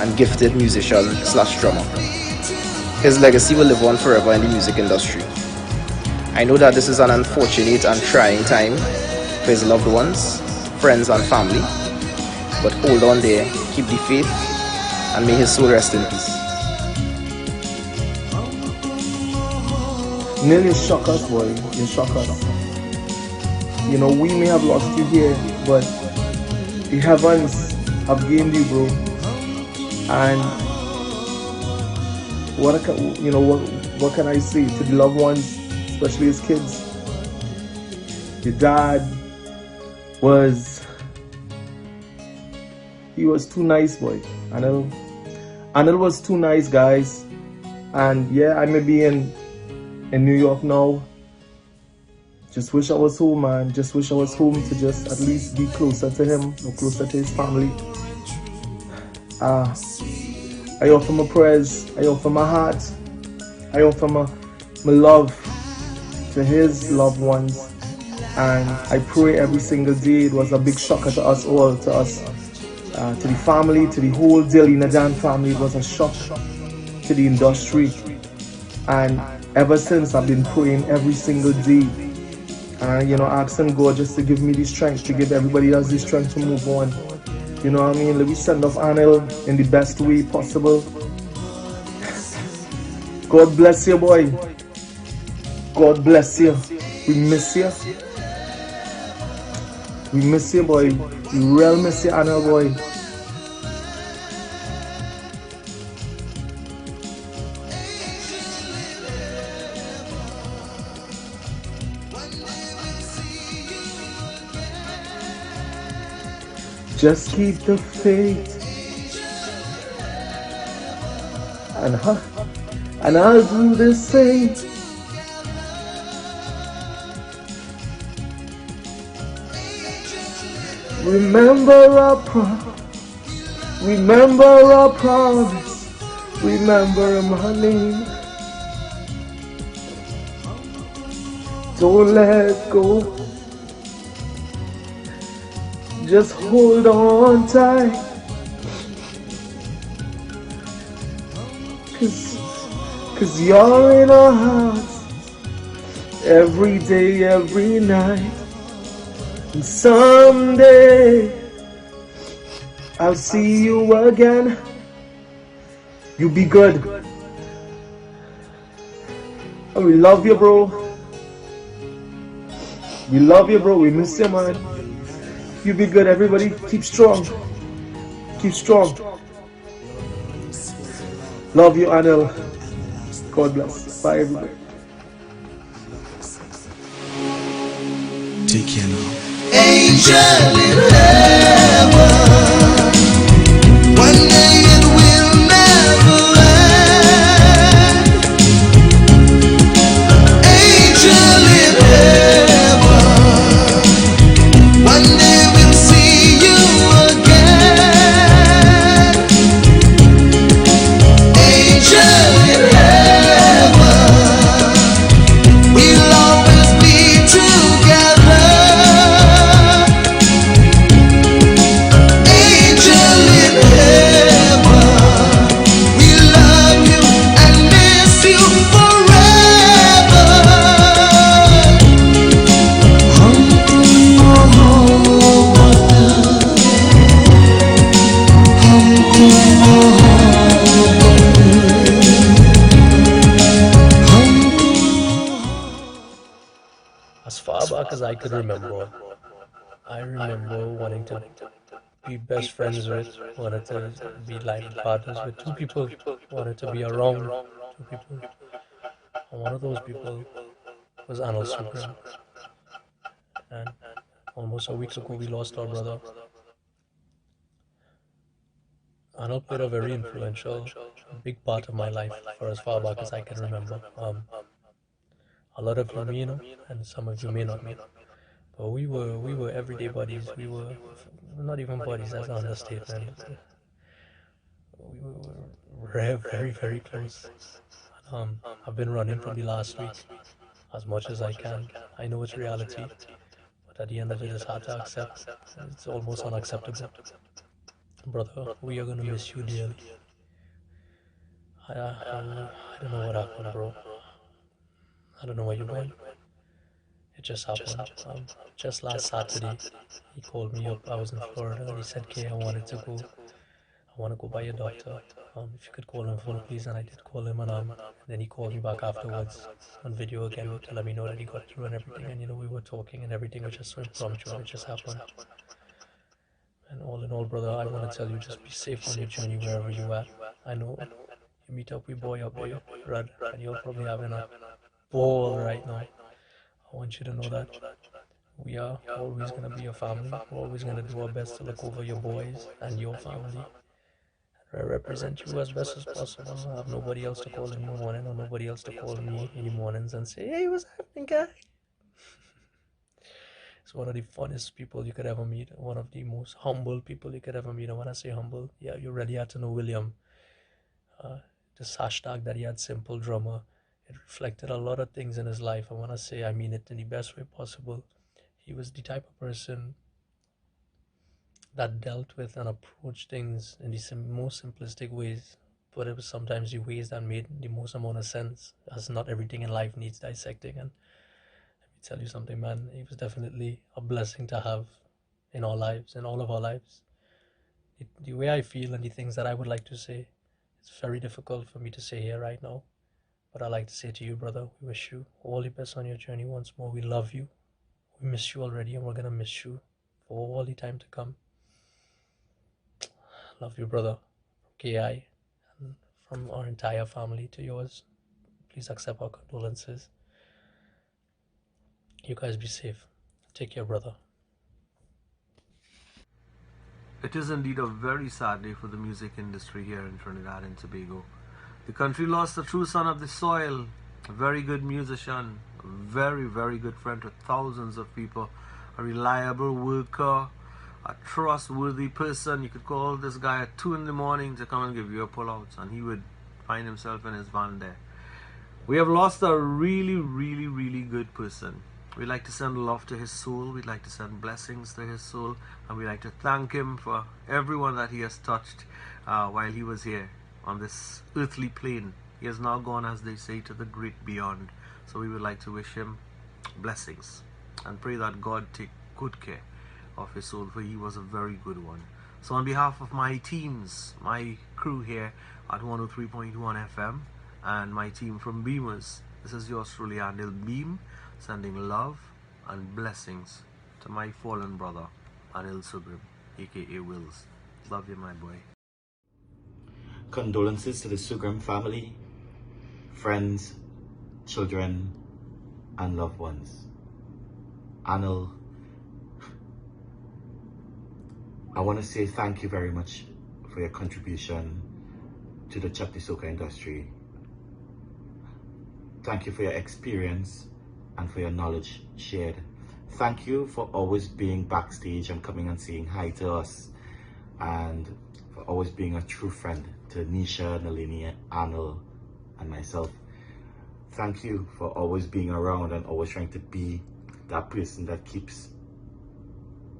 and gifted musician / drummer. His legacy will live on forever in the music industry. I know that this is an unfortunate and trying time for his loved ones, friends and family, but hold on there, keep the faith, and may his soul rest in peace. Neil, you shock us, boy. You shock us. You know, we may have lost you here, but the heavens have gained you, bro. And what can I say to the loved ones, especially his kids? Your dad he was too nice, boy. Anil was too nice, guys. And yeah, I may be in New York now. Just wish I was home, man. Just wish I was home to just at least be closer to him or closer to his family. I offer my prayers, I offer my heart, I offer my love to his loved ones. And I pray every single day. It was a big shocker to us all, to the family, to the whole Dilly Nadan family. It was a shock to the industry. And ever since, I've been praying every single day And, asking God just to give me the strength, to give everybody else the strength to move on. You know what I mean? Let me send off Anil in the best way possible. God bless you, boy. God bless you. We miss you. We miss you, boy. We real miss you, Anil, boy. Just keep the faith, and I'll do the same. Remember our promise. Remember my name. Don't let go. Just hold on tight. Cause you're in our hearts every day, every night. And someday I'll see you again. You be good. And we love you, bro. We love you, bro. We miss you, man. You be good, everybody. Keep strong. Keep strong. Love you, Anil. God bless. Bye, everybody. Take care now. Angel in heaven, one day it will never end. Angel in heaven, one day we'll see you again. Angel in heaven, we'll always be together. Angel in heaven, we love you and miss you forever. As far back as I could remember, I remember wanting to be best friends with, wanted to be life partners with two people, wanted to be around two people. And one of those people was Anil Soogrim. And almost a week ago, we lost our brother. Anil played a very influential, big part of my life for as far back as I can remember. A lot of you may know, and some of you may not know. But we were everyday buddies. We were not even buddies, that's an understatement. We were very, very close. I've been running from the last week as much as I can. I know it's reality, but at the end of it, it's hard to accept. It's almost unacceptable. Brother, we are gonna miss you dearly. I don't know what happened, bro. I don't know where you went. It just happened. Just last Saturday, he called me up. I was in Florida, and he said, "Kay, I wanted to go. I want to go by your doctor. If you could call him phone, please." And I did call him, and then he called me back afterwards on video again to let me know that he got through and everything. And we were talking and everything, which was so impromptu, and it just happened. And all in all, brother, I want to tell you, just be safe on your journey wherever you are. I know you meet up with boy up there, Rud, and you're probably having a ball right now. I want you to know that we are always going to be your family. We're always going to do our best to look over your boys and your family. And represent you as best as possible. I have nobody else to call in the morning, or nobody else to call me in the mornings and say, "Hey, what's happening, guy?" It's one of the funniest people you could ever meet. One of the most humble people you could ever meet. And when I say humble, yeah, you really had to know William. This hashtag that he had, Simple Drummer, it reflected a lot of things in his life. And when I say I mean it in the best way possible, he was the type of person that dealt with and approached things in the most simplistic ways, but it was sometimes the ways that made the most amount of sense, as not everything in life needs dissecting. And let me tell you something, man. He was definitely a blessing to have in our lives, in all of our lives. The way I feel and the things that I would like to say, it's very difficult for me to say here right now. But I'd like to say to you, brother, we wish you all the best on your journey once more. We love you. We miss you already, and we're going to miss you for all the time to come. Love you, brother. KI, and from our entire family to yours, please accept our condolences. You guys be safe. Take care, brother. It is indeed a very sad day for the music industry here in Trinidad and Tobago. The country lost a true son of the soil, a very good musician, a very, very good friend to thousands of people, a reliable worker, a trustworthy person. You could call this guy at 2 in the morning to come and give you a pullout, and he would find himself in his van there. We have lost a really, really, really good person. We'd like to send love to his soul. We'd like to send blessings to his soul, and we'd like to thank him for everyone that he has touched while he was here on this earthly plane. He has now gone, as they say, to the great beyond. So we would like to wish him blessings and pray that God take good care of his soul, for he was a very good one. So on behalf of my teams, my crew here at 103.1 FM and my team from Beamers, this is yours truly, Anil Beam, sending love and blessings to my fallen brother, Anil Soogrim, aka Willz. Love you, my boy. Condolences to the Soogrim family, friends, children, and loved ones. Anil, I want to say thank you very much for your contribution to the Chapti Soca industry. Thank you for your experience and for your knowledge shared. Thank you for always being backstage and coming and saying hi to us, and for always being a true friend to Nisha, Nalini, Anil, and myself. Thank you for always being around and always trying to be that person that keeps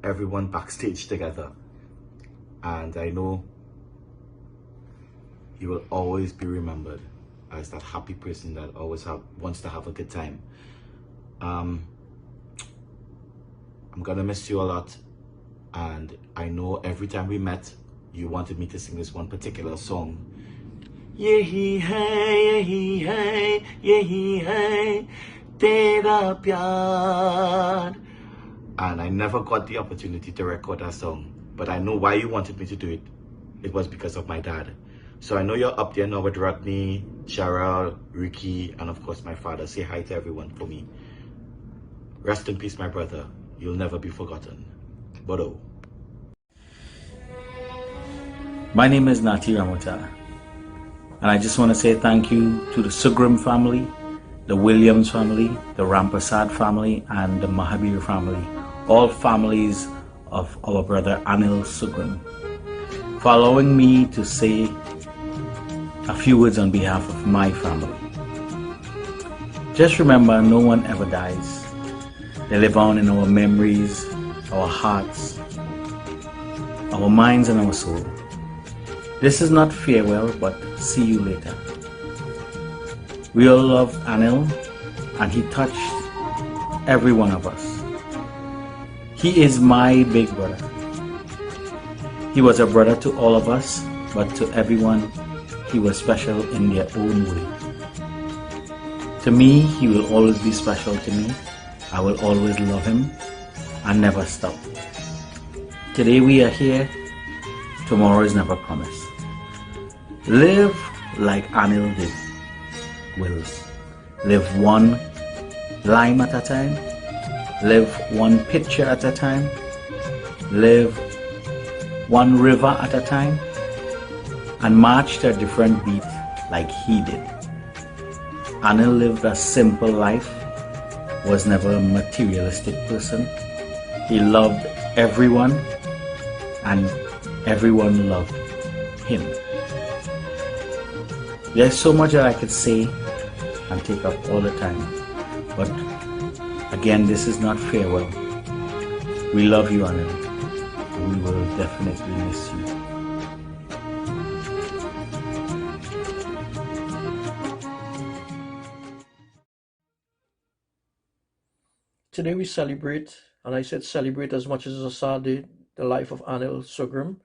everyone backstage together. And I know you will always be remembered as that happy person that always wants to have a good time. I'm gonna miss you a lot, and I know every time we met you wanted me to sing this one particular song. Yehi hai, yehi hai, yehi hai, tera pyar. And I never got the opportunity to record that song, but I know why you wanted me to do it. It was because of my dad. So I know you're up there now with Rodney, Cheryl, Ricky, and of course my father. Say hi to everyone for me. Rest in peace, my brother. You'll never be forgotten. Bodo. My name is Nati Ramota, and I just want to say thank you to the Soogrim family, the Williams family, the Rampasad family, and the Mahabir family, all families of our brother Anil Soogrim, for allowing me to say a few words on behalf of my family. Just remember, no one ever dies. They live on in our memories, our hearts, our minds, and our soul. This is not farewell, but see you later. We all love Anil, and he touched every one of us. He is my big brother. He was a brother to all of us, but to everyone, he was special in their own way. To me, he will always be special to me. I will always love him and never stop. Today we are here, tomorrow is never promised. Live like Anil did, Willz. Live one lime at a time. Live one picture at a time. Live one river at a time. And march to a different beat like he did. Anil lived a simple life, was never a materialistic person. He loved everyone, and everyone loved him. There's so much that I could say and take up all the time, but again, this is not farewell. We love you, Anil. We will definitely miss you. today we celebrate, and I said celebrate as much as it's a sad day, the life of Anil Soogrim,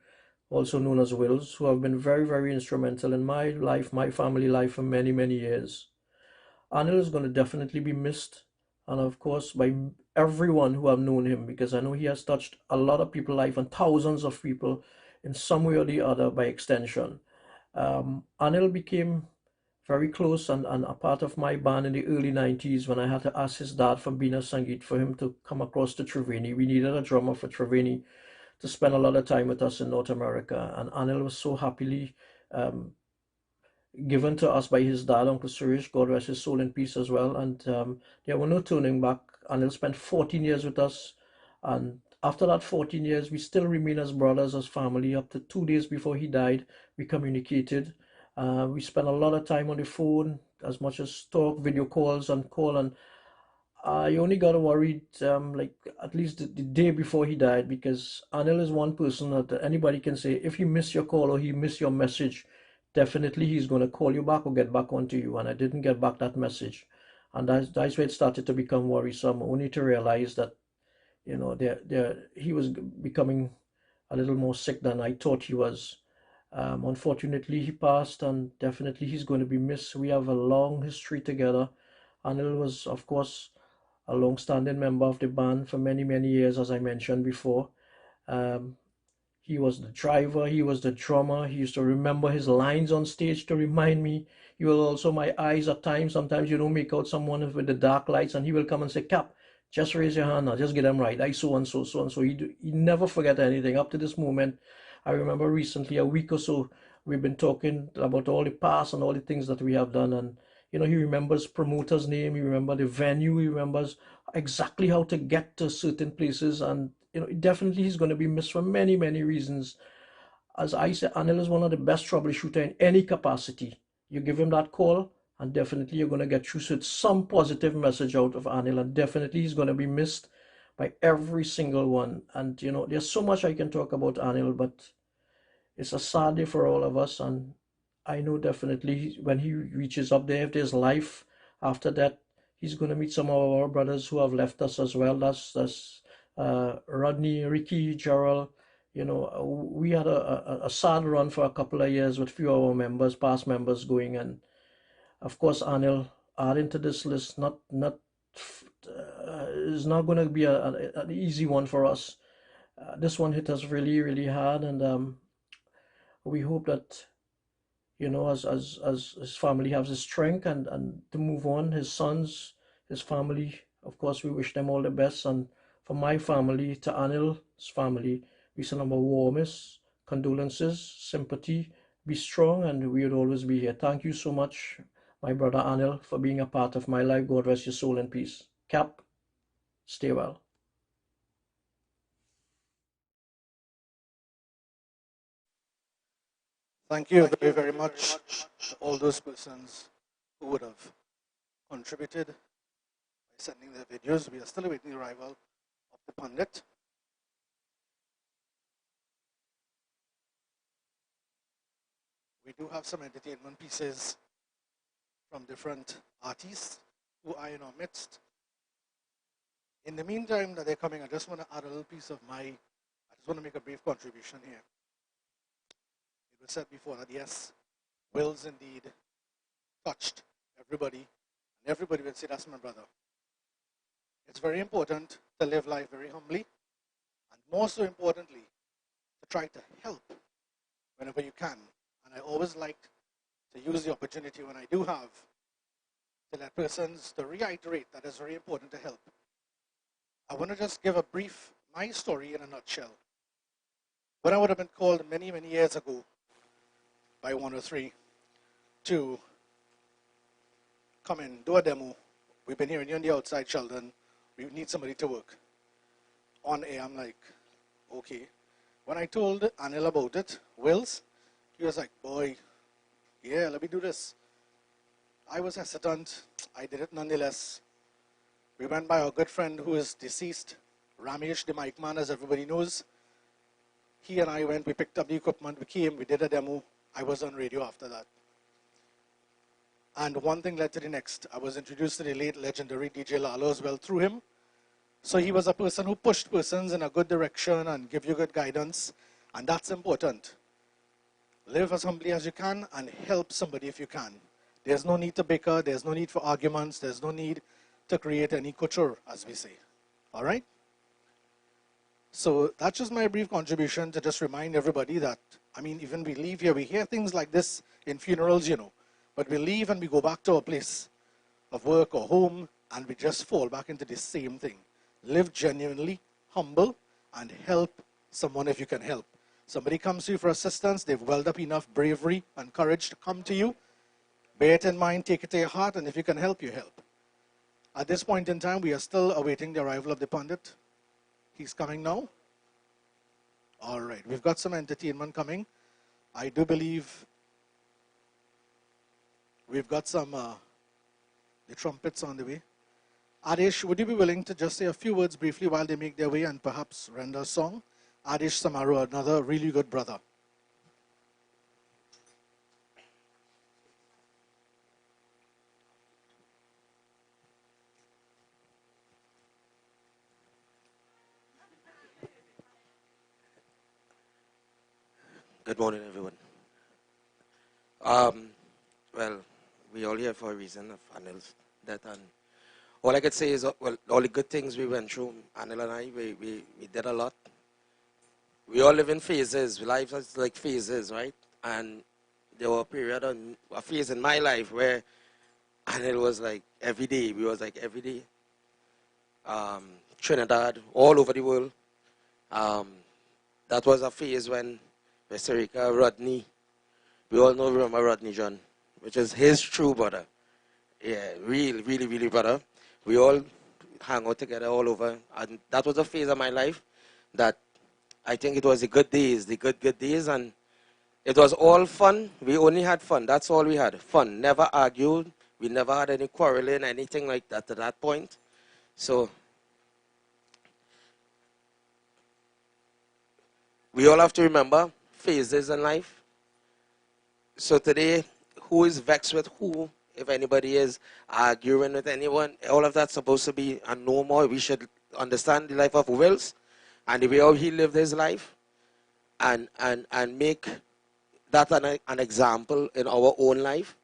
also known as Willz, who have been very, very instrumental in my life, my family life for many, many years. Anil is going to definitely be missed, and of course by everyone who have known him, because I know he has touched a lot of people's life and thousands of people in some way or the other by extension. Anil became very close and a part of my band in the early 90s when I had to ask his dad from Bina Sangeet for him to come across to Triveni. We needed a drummer for Triveni to spend a lot of time with us in North America, and Anil was so happily given to us by his dad, Uncle Suresh, God rest his soul in peace as well. And there were no turning back. Anil spent 14 years with us, and after that 14 years, we still remain as brothers, as family. Up to 2 days before he died, we communicated. We spent a lot of time on the phone, as much as talk, video calls, and call. And I only got worried, like at least the day before he died, because Anil is one person that anybody can say, if he missed your call or he missed your message, definitely he's going to call you back or get back onto you. And I didn't get back that message, and that's where it started to become worrisome. Only to realize that, you know, he was becoming a little more sick than I thought he was. Unfortunately, he passed, and definitely he's going to be missed. We have a long history together. Anil was, of course, a long-standing member of the band for many, many years, as I mentioned before. He was the driver, he was the drummer. He used to remember his lines on stage to remind me. He was also my eyes at times. Sometimes you don't make out someone with the dark lights, and he will come and say, Cap, just raise your hand now, just get them right. I so and so, so and so. He never forget anything. Up to this moment, I remember recently, a week or so, we've been talking about all the past and all the things that we have done. And, you know, he remembers promoter's name, he remembers the venue, he remembers exactly how to get to certain places. And, you know, definitely he's going to be missed for many, many reasons. As I said, Anil is one of the best troubleshooter in any capacity. You give him that call, and definitely you're going to get through to some positive message out of Anil, and definitely he's going to be missed by every single one. And, you know, there's so much I can talk about Anil, but it's a sad day for all of us. And I know definitely when he reaches up there, if there's life after that, he's going to meet some of our brothers who have left us as well. That's Rodney, Ricky, Gerald. You know, we had a sad run for a couple of years with few of our members, past members going. And of course, Anil adding to this list, is not going to be an easy one for us. This one hit us really, really hard, and we hope that, you know, as his family has the strength and to move on. His sons, his family, of course, we wish them all the best. And for my family, to Anil's family, we send our warmest condolences, sympathy. Be strong, and we would always be here. Thank you so much, my brother Anil, for being a part of my life. God rest your soul in peace. Cap, stay well. Thank you very, very much to all those persons who would have contributed by sending their videos. We are still awaiting the arrival of the pundit. We do have some entertainment pieces from different artists who are in our midst. In the meantime that they're coming, I just want to add a little piece of I just want to make a brief contribution here. It was said before that yes, Willz indeed touched everybody, and everybody will say, that's my brother. It's very important to live life very humbly, and more so importantly, to try to help whenever you can. And I always like to use the opportunity when I do have to let persons to reiterate that it's very important to help. I want to just give a brief, my story in a nutshell. When I would have been called many, many years ago by 103 to come in, do a demo. We've been hearing you on the outside, Sheldon. We need somebody to work. On air, I'm like, okay. When I told Anil about it, Willz, he was like, boy, yeah, let me do this. I was hesitant. I did it nonetheless. We went by our good friend who is deceased, Ramesh, the mic man, as everybody knows. He and I went, we picked up the equipment, we came, we did a demo. I was on radio after that. And one thing led to the next. I was introduced to the late legendary DJ Lalo as well through him. So he was a person who pushed persons in a good direction and give you good guidance. And that's important. Live as humbly as you can and help somebody if you can. There's no need to bicker. There's no need for arguments. There's no need to create any couture, as we say. All right? So that's just my brief contribution to just remind everybody that, I mean, even we leave here, we hear things like this in funerals, you know. But we leave and we go back to our place of work or home and we just fall back into the same thing. Live genuinely, humble, and help someone if you can help. Somebody comes to you for assistance, they've welled up enough bravery and courage to come to you. Bear it in mind, take it to your heart, and if you can help, you help. At this point in time, we are still awaiting the arrival of the pundit. He's coming now. All right, we've got some entertainment coming. I do believe we've got some the trumpets on the way. Adish, would you be willing to just say a few words briefly while they make their way and perhaps render a song? Adish Samaru, another really good brother. Good morning, everyone. Well, we all here for a reason of Anil's death, and all I could say is, well, all the good things we went through, Anil and I, we did a lot. We all live in phases. Life is like phases, right? And there were a phase in my life where Anil was like every day. We was like every day. Trinidad, all over the world. That was a phase when Sarika, Rodney, we all remember Rodney John, which is his true brother. Yeah, really, really, really brother. We all hang out together all over. And that was a phase of my life that I think it was the good days, the good days. And it was all fun. We only had fun. That's all we had, fun. Never argued. We never had any quarreling, anything like that at that point. So we all have to remember phases in life. So today, who is vexed with who? If anybody is arguing with anyone, all of that's supposed to be a no more. We should understand the life of Willz and the way how he lived his life and make that an example in our own life,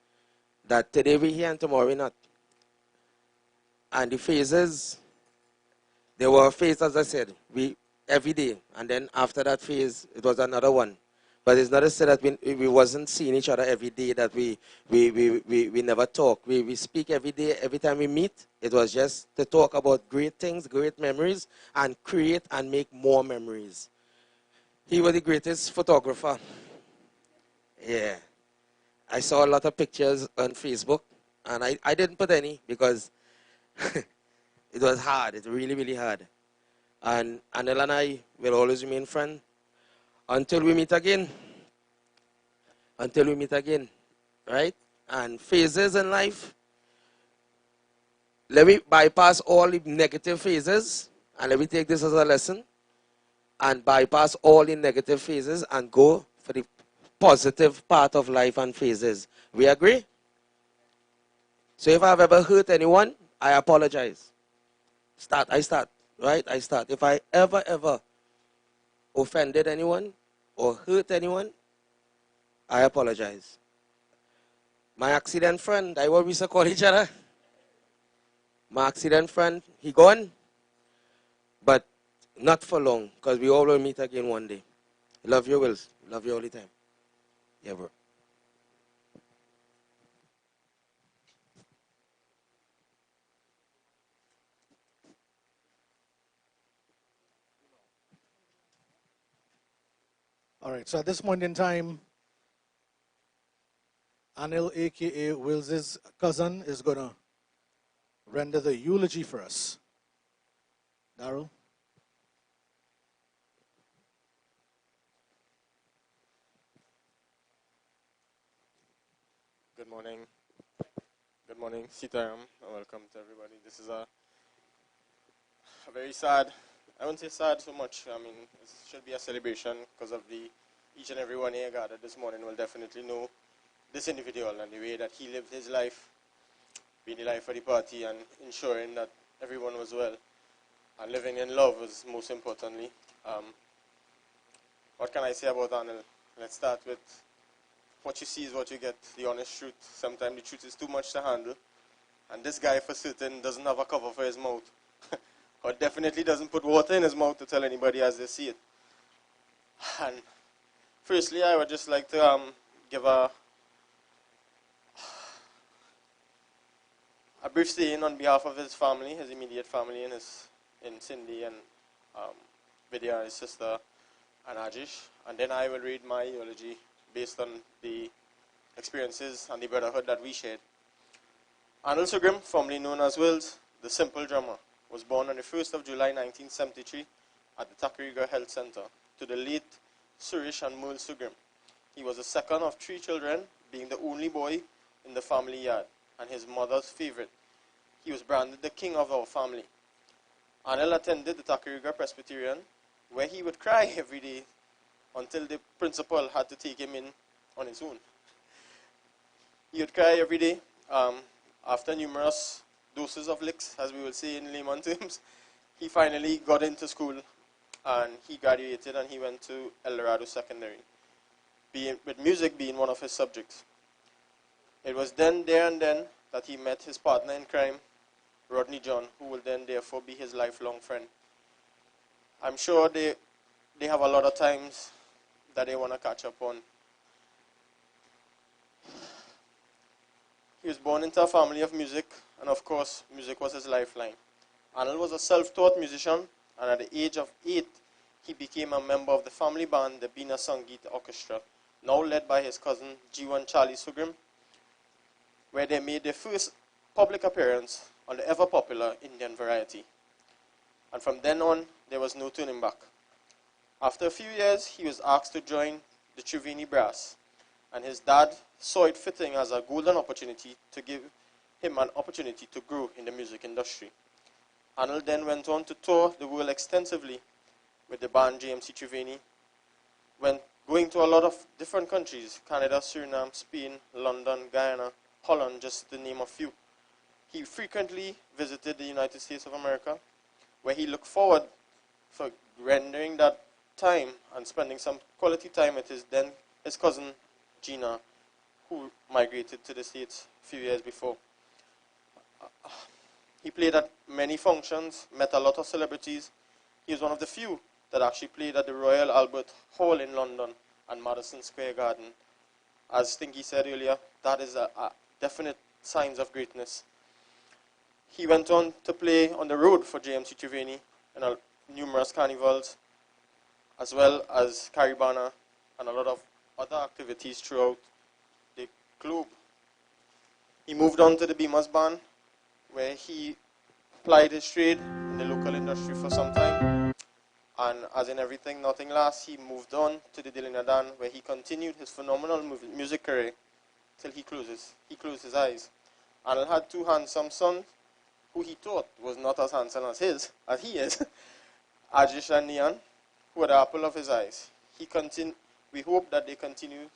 that today we're here and tomorrow we're not. And the phases, there were phases, as I said, every day, and then after that phase, it was another one. But it's not to say that we wasn't seeing each other every day, that we never talk. We speak every day, every time we meet. It was just to talk about great things, great memories, and create and make more memories. He was the greatest photographer. Yeah. I saw a lot of pictures on Facebook, and I didn't put any because it was hard. It's really, really hard. And Anil and I will always remain friends until we meet again. Until we meet again, right? And phases in life, let me bypass all the negative phases, and let me take this as a lesson, and bypass all the negative phases and go for the positive part of life and phases. We agree? So if I've ever hurt anyone, I apologize. I start. Right? I start. If I ever offended anyone or hurt anyone, I apologize. My accident friend, I what we used to call each other. My accident friend, he gone, but not for long, because we all will meet again one day. Love you, Willz. Love you all the time. Yeah, bro. All right, so at this point in time, Anil, a.k.a. Willz's cousin, is going to render the eulogy for us. Darryl? Good morning. Good morning, Sitaram. Welcome to everybody. This is a very sad, I wouldn't say sad so much. I mean, it should be a celebration because of each and every one here gathered this morning will definitely know this individual and the way that he lived his life, being the life of the party and ensuring that everyone was well. and living in love was most importantly. What can I say about Anil? Let's start with what you see is what you get, the honest truth. Sometimes the truth is too much to handle. And this guy for certain doesn't have a cover for his mouth. Or definitely doesn't put water in his mouth to tell anybody as they see it. And firstly, I would just like to give a brief statement on behalf of his family, his immediate family, and in Cindy and Vidya, his sister, and Ajish. And then I will read my eulogy based on the experiences and the brotherhood that we shared. Anil Soogrim, formerly known as Willz, the simple drummer, was born on the 1st of July 1973 at the Takariga Health Center to the late Suresh and Merle Soogrim. He was the second of 3 children, being the only boy in the family yard and his mother's favorite. He was branded the king of our family. Anil attended the Takariga Presbyterian, where he would cry every day until the principal had to take him in on his own. He would cry every day. After numerous doses of licks, as we will say in layman terms, he finally got into school and he graduated and he went to El Dorado Secondary, with music being one of his subjects. It was there and then that he met his partner in crime, Rodney John, who will then therefore be his lifelong friend. I'm sure they have a lot of times that they want to catch up on. He was born into a family of music, and of course, music was his lifeline. Anil was a self-taught musician, and at the age of 8, he became a member of the family band, the Bina Sangeet Orchestra, now led by his cousin, G1 Charlie Soogrim, where they made their first public appearance on the ever-popular Indian variety. And from then on, there was no turning back. After a few years, he was asked to join the Triveni Brass, and his dad saw it fitting as a golden opportunity to give him an opportunity to grow in the music industry. Anil then went on to tour the world extensively with the band JMC Triveni, going to a lot of different countries: Canada, Suriname, Spain, London, Guyana, Holland, just to name a few. He frequently visited the United States of America, where he looked forward for rendering that time and spending some quality time with his cousin Gina, who migrated to the States a few years before. He played at many functions, met a lot of celebrities. He was one of the few that actually played at the Royal Albert Hall in London and Madison Square Garden. As Stinky said earlier, that is a definite signs of greatness. He went on to play on the road for JMC Triveni in numerous carnivals, as well as Caribana and a lot of other activities throughout the globe. He moved on to the Beamers Band, where he plied his trade in the local industry for some time. And as in everything, nothing lasts. He moved on to the Dilinadan, where he continued his phenomenal music career till he closed his eyes. Anil had 2 handsome sons, who he thought was not as handsome as he is, Ajish and Nian, who were the apple of his eyes. We hope that they continue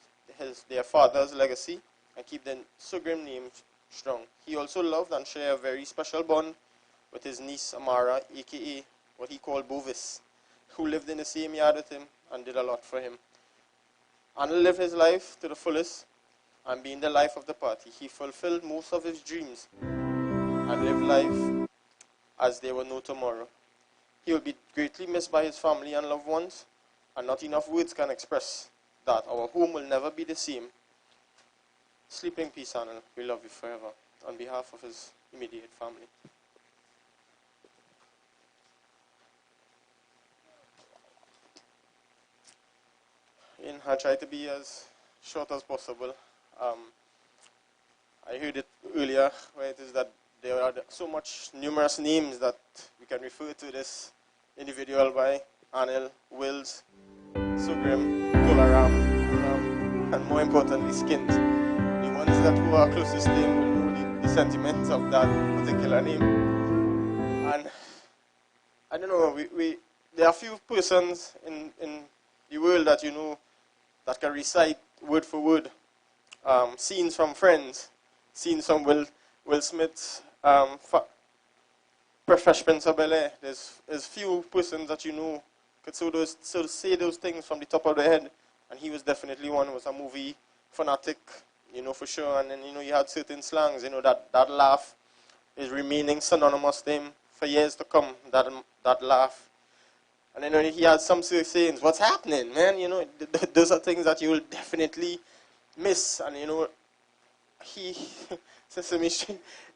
their father's legacy and keep the Soogrim name strong. He also loved and shared a very special bond with his niece Amara, aka what he called Bovis, who lived in the same yard with him and did a lot for him. Anil lived his life to the fullest, and being the life of the party, he fulfilled most of his dreams and lived life as there were no tomorrow. He will be greatly missed by his family and loved ones, and not enough words can express that our home will never be the same. Sleep in peace, Anil. We love you forever. On behalf of his immediate family. I try to be as short as possible. I heard it earlier, where it is that there are so much numerous names that we can refer to this individual by: Anil, Willz, Soogrim, Kolaram, and more importantly, Skins. The ones that who are closest to him will know the sentiments of that particular name. And I don't know, there are few persons in the world that you know that can recite word for word scenes from Friends, scenes from Will Smith's Fresh Prince of Bel-Air. There's few persons that you know could say those things from the top of their head, and he was definitely one. He was a movie fanatic, you know, for sure. And then, you know, you had certain slangs, you know, that laugh is remaining synonymous to him for years to come, that laugh. And then he had some sayings, what's happening, man? You know, those are things that you will definitely miss. And, you know, he says to me,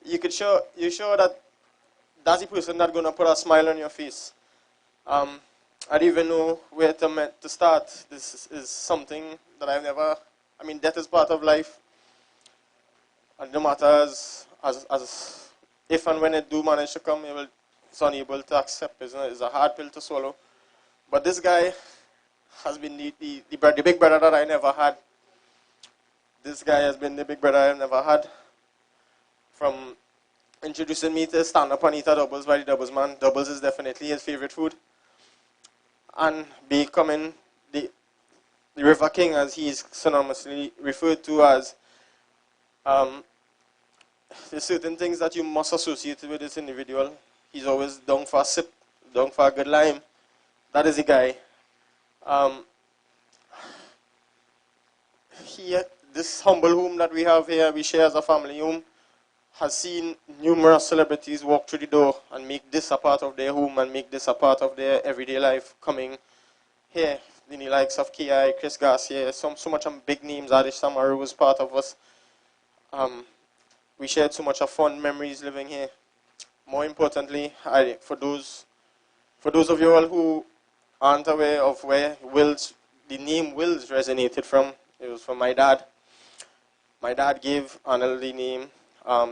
you're sure that that's the person that's going to put a smile on your face. I don't even know where to start. This is something that I've never, I mean, death is part of life. And no matter as if and when it do manage to come, it's unable to accept. It's a hard pill to swallow. But this guy has been the big brother that I never had. This guy has been the big brother I've never had. From introducing me to stand-up and eat a doubles by the doubles man. Doubles is definitely his favorite food. And becoming the River King, as he is synonymously referred to as. There's certain things that you must associate with this individual. He's always down for a sip, down for a good lime. That is the guy. This humble home that we have here, we share as a family home, has seen numerous celebrities walk through the door and make this a part of their home and make this a part of their everyday life coming here. The likes of K.I., Chris Garcia, so much big names. Adish Samaru was part of us. We shared so much of fun memories living here. More importantly, for those of you all who aren't aware of where the name Willz resonated from, it was from my dad. My dad gave Anil the name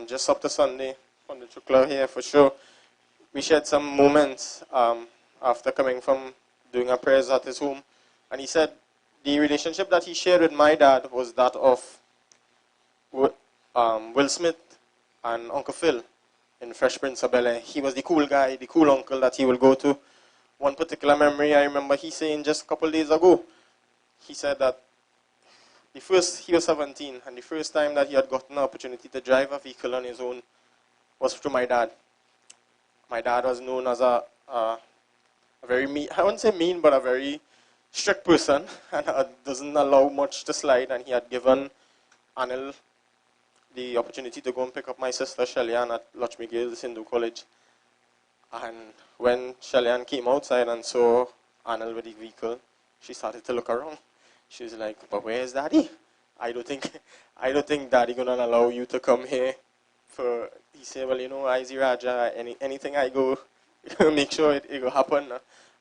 just up to Sunday on the Chukla here for sure. We shared some moments after coming from doing our prayers at his home. And he said the relationship that he shared with my dad was that of Will Smith and Uncle Phil in Fresh Prince of Bel-Air. He was the cool guy, the cool uncle that he will go to. One particular memory I remember he saying just a couple of days ago, he said that he was 17, and the first time that he had gotten an opportunity to drive a vehicle on his own was through my dad. My dad was known as a very mean, I wouldn't say mean, but a very strict person, and doesn't allow much to slide, and he had given Anil the opportunity to go and pick up my sister Shellyan at Lakshmi Girls Hindu College. And when Shellyan came outside and saw Anil with the vehicle, she started to look around. She was like, but where is Daddy? I don't think Daddy gonna allow you to come here. He said, well, you know, Izi Raja, anything I go, make sure it will happen.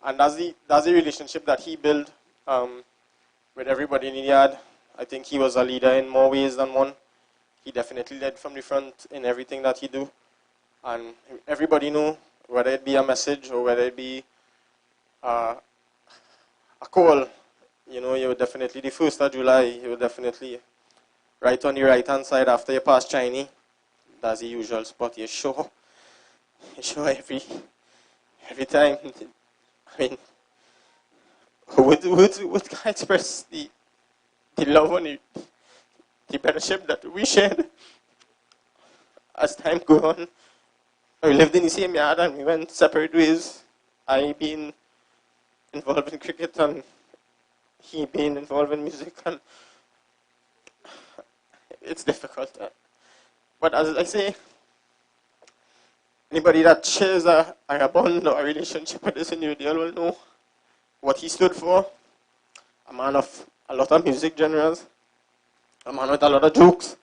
And that's the relationship that he built with everybody in the yard. I think he was a leader in more ways than one. He definitely led from the front in everything that he do. And everybody knew, whether it be a message or whether it be a call, you know, you would definitely, the 1st of July, you would definitely, right on the right-hand side after you pass Chinese, that's the usual spot. You show every time. I mean, would can express the love and the friendship that we shared as time go on. We lived in the same yard and we went separate ways. I being involved in cricket and he being involved in music, and it's difficult. But as I say, anybody that shares a bond or a relationship with this individual will know what he stood for. A man of a lot of music genres, a man with a lot of jokes.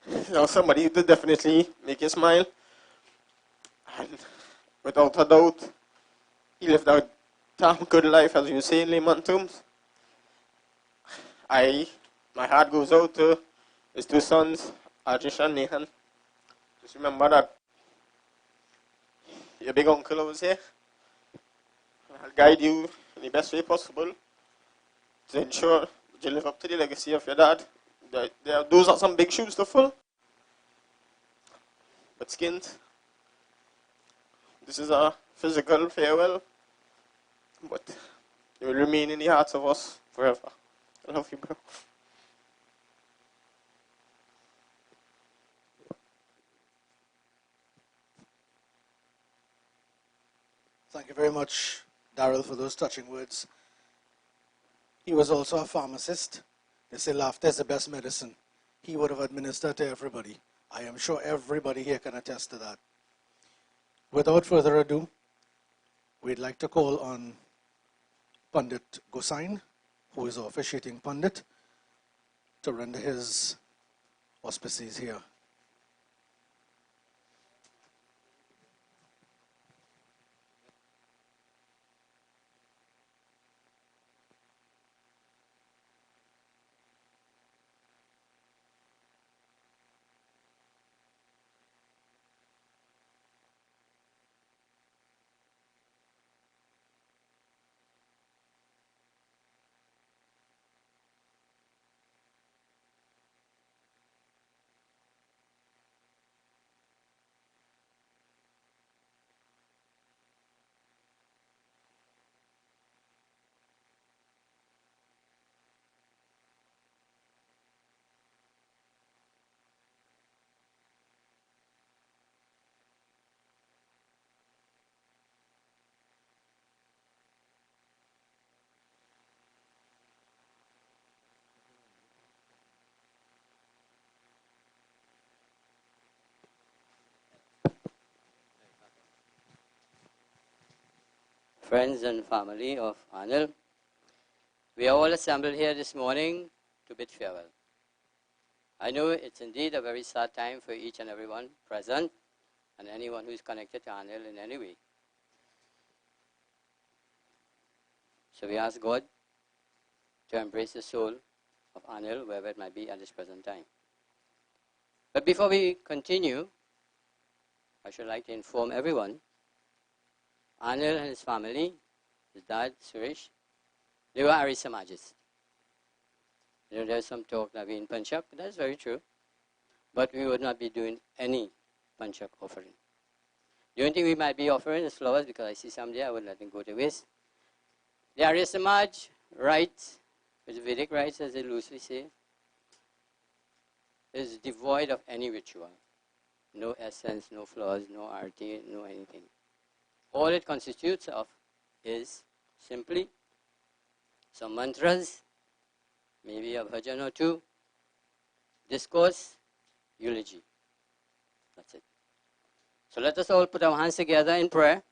You know, somebody who did definitely make you smile. And without a doubt, he lived a damn good life, as you say in layman terms. My heart goes out to his 2 sons, Ajish and Nehan. Just remember that your big uncle over here. I'll guide you in the best way possible to ensure you live up to the legacy of your dad. Those are some big shoes to fill. But skins, this is a physical farewell, but it will remain in the hearts of us forever. I love you, bro. Thank you very much, Daryl, for those touching words. He was also a pharmacist. They say laughter is the best medicine. He would have administered to everybody. I am sure everybody here can attest to that. Without further ado, we'd like to call on Pandit Gosain, who is our officiating Pandit, to render his auspices here. Friends and family of Anil, we are all assembled here this morning to bid farewell. I know it's indeed a very sad time for each and everyone present and anyone who is connected to Anil in any way. So we ask God to embrace the soul of Anil wherever it might be at this present time. But before we continue, I should like to inform everyone Anil and his family, his dad, Suresh, they were Arya Samajis. You know, there's some talk that we in Panchak, that's very true. But we would not be doing any Panchak offering. The only thing we might be offering is flowers, because I see some there, I would let them go to waste. The Arya Samaj rites, which Vedic rites as they loosely say, is devoid of any ritual. No essence, no flowers, no arti, no anything. All it constitutes of is simply some mantras, maybe a bhajan or two, discourse, eulogy. That's it. So let us all put our hands together in prayer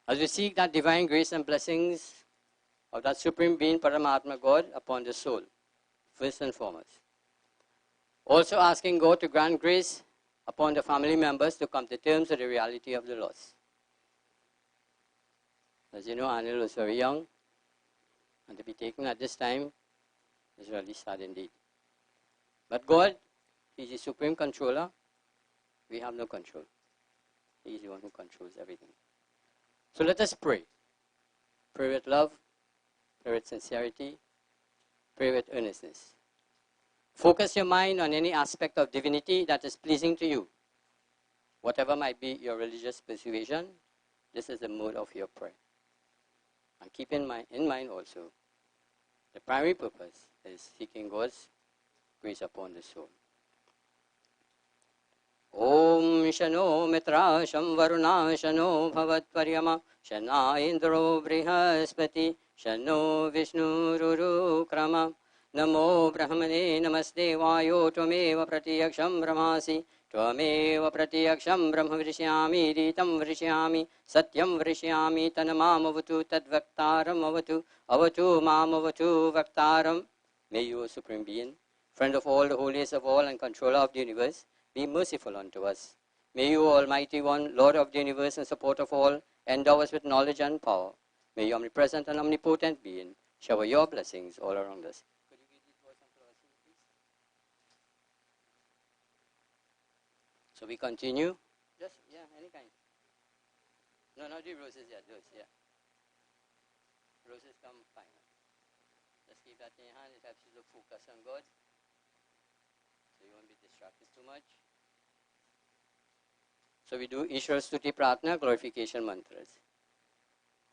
as we seek that divine grace and blessings of that Supreme Being, Paramatma God, upon the soul, first and foremost. Also asking God to grant grace upon the family members to come to terms with the reality of the loss. As you know, Anil was very young, and to be taken at this time is really sad indeed. But God, He is the supreme controller. We have no control. He is the one who controls everything. So let us pray. Pray with love, pray with sincerity, pray with earnestness. Focus your mind on any aspect of divinity that is pleasing to you. Whatever might be your religious persuasion, this is the mode of your prayer. And keep in mind also, the primary purpose is seeking God's grace upon the soul. Om Shano Mitra Sham Varuna Shano Bhavat Paryama Shana Indro Brihaspati Shano Vishnu Ruru Krama Namo Brahmane Namaste Vayo Tvameva Pratyaksham Brahmasi Tvameva Pratyaksham Brahma Vrishyami Ritam Vrishyami Satyam Vrishyami Tanamam Avatu Tadvaktaram Avatu Mam Avatu Vaktaram. May you, O Supreme Being, friend of all, the holiest of all and controller of the universe, be merciful unto us. May you, Almighty One, Lord of the universe and support of all, endow us with knowledge and power. May you, omnipresent and omnipotent Being, shower your blessings all around us. So we continue. Just, yeah, any kind. No, not the roses yet, those, yeah. Roses come final. Just keep that in your hand, it helps you to focus on God. So you won't be distracted too much. So we do Ishwar Stuti Pratna, glorification mantras.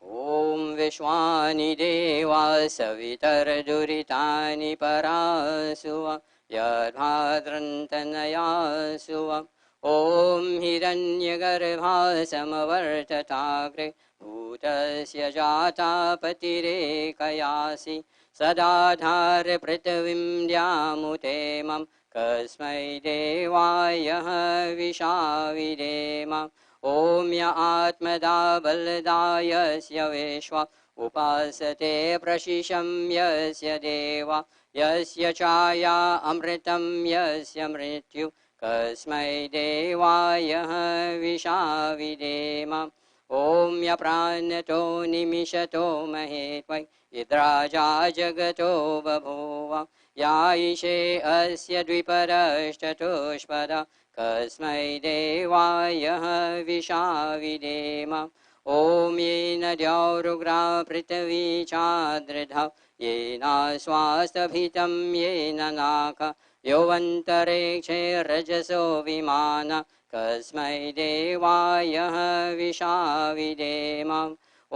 Om Vishwani Deva Savitar Duritani Parasuva Yad Bhadrantanaya Suva ॐ हिरण्यगर्भासमवर्तताग्रे भूतस्य जातापतिरेकयासि सदाधारपृथिवीं द्यामुतेमं कस्मै देवाय विशाविदेम ॐ य आत्मदा बलदायस्य विश्वा उपासते प्रशिशं यस्य देवा यस्य छाया अमृतं यस्य मृत्यु कस्मै देवाय विशाविदेम ॐ य प्राणतो निमिषतो महेत्वै इद्राजा जगतो बभूव यायिषे अस्य द्विपरश्चतुष्पदा कस्मै देवाय विशाविदेम ॐ येन द्यौरुग्रा पृथिवी चादृढा येन स्वास्थभितं येन नाक योऽन्तरिक्षे रजसो विमान कस्मै देवाय विशाविदेम ॐ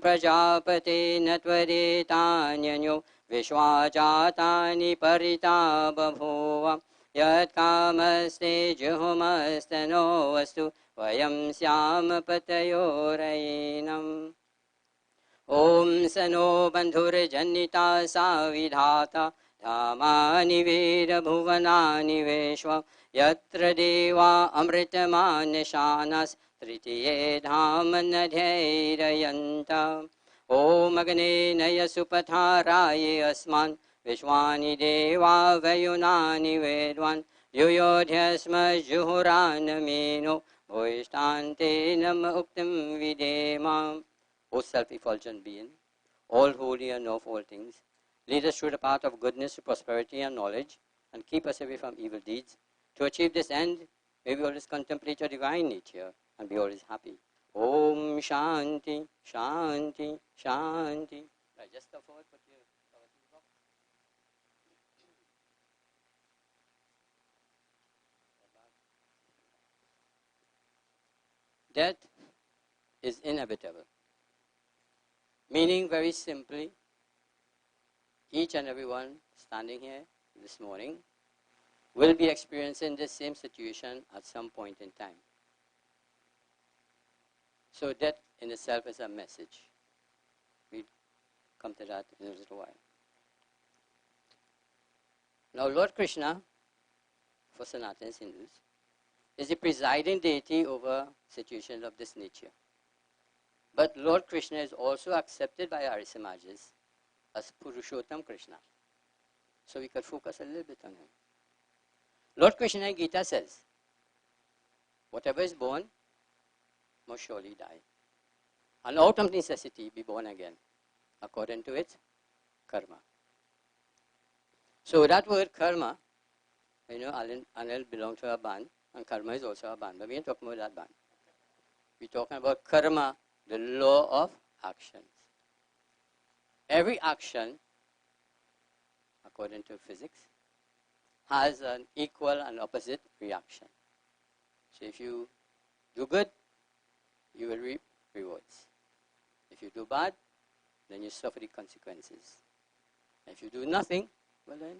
प्रजापतेन त्वरितान्यन्यो विश्वा जातानि परिता बभूव यत्कामस्ते जुहुमस्तनो वस्तु वयं स्याम पतयोरयिनम् ॐ स नो बन्धुर्जनिता सा विधाता धामानि वीरभुवनानि विश्व यत्र देवा अमृतमानशानस् तृतीये धाम नध्यैरयन्त ॐ अग्ने नय सुपथाराय अस्मान् विश्वानि देवा वयुनानि वेद्वान् युयोध्यस्म जुहुरानमेनो भूयिष्ठान्तेन उक्तिं विधेम. O self-effulgent being, all holy and of all things, lead us through the path of goodness, prosperity and knowledge, and keep us away from evil deeds. To achieve this end, may we always contemplate your divine nature and be always happy. Om Shanti, Shanti, Shanti. Right, just step forward, put your box. Death is inevitable. Meaning, very simply, each and everyone standing here this morning will be experiencing this same situation at some point in time. So death in itself is a message. We'll come to that in a little while. Now Lord Krishna, for Sanatana Hindus, is the presiding deity over situations of this nature. But Lord Krishna is also accepted by Arya Samajas as Purushottam Krishna. So we could focus a little bit on him. Lord Krishna in Gita says, whatever is born must surely die. And out of necessity be born again, according to its karma. So that word karma, you know, Anil belongs to a band, and karma is also a band, but we ain't talking about that band. We're talking about karma, the law of actions. Every action, according to physics, has an equal and opposite reaction. So if you do good, you will reap rewards. If you do bad, then you suffer the consequences. If you do nothing, well then,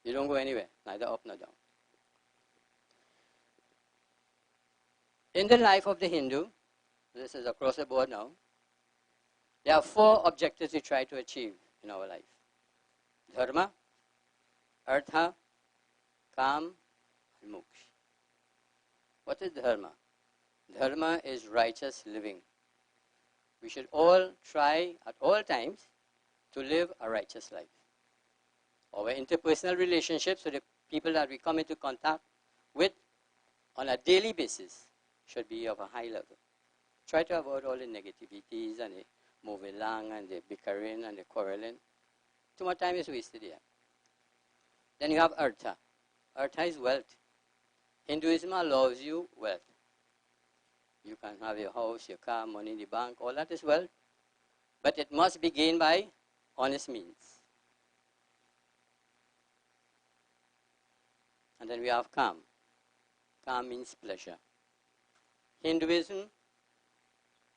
you don't go anywhere, neither up nor down. In the life of the Hindu, this is across the board now, there are 4 objectives we try to achieve in our life. Dharma, Artha, Kam, and Moksha. What is Dharma? Dharma is righteous living. We should all try at all times to live a righteous life. Our interpersonal relationships with the people that we come into contact with on a daily basis should be of a high level. Try to avoid all the negativities and the moving along and the bickering and the quarreling. Too much time is wasted here. Then you have Artha. Artha is wealth. Hinduism allows you wealth. You can have your house, your car, money in the bank, all that is wealth. But it must be gained by honest means. And then we have Kam. Kam means pleasure. Hinduism,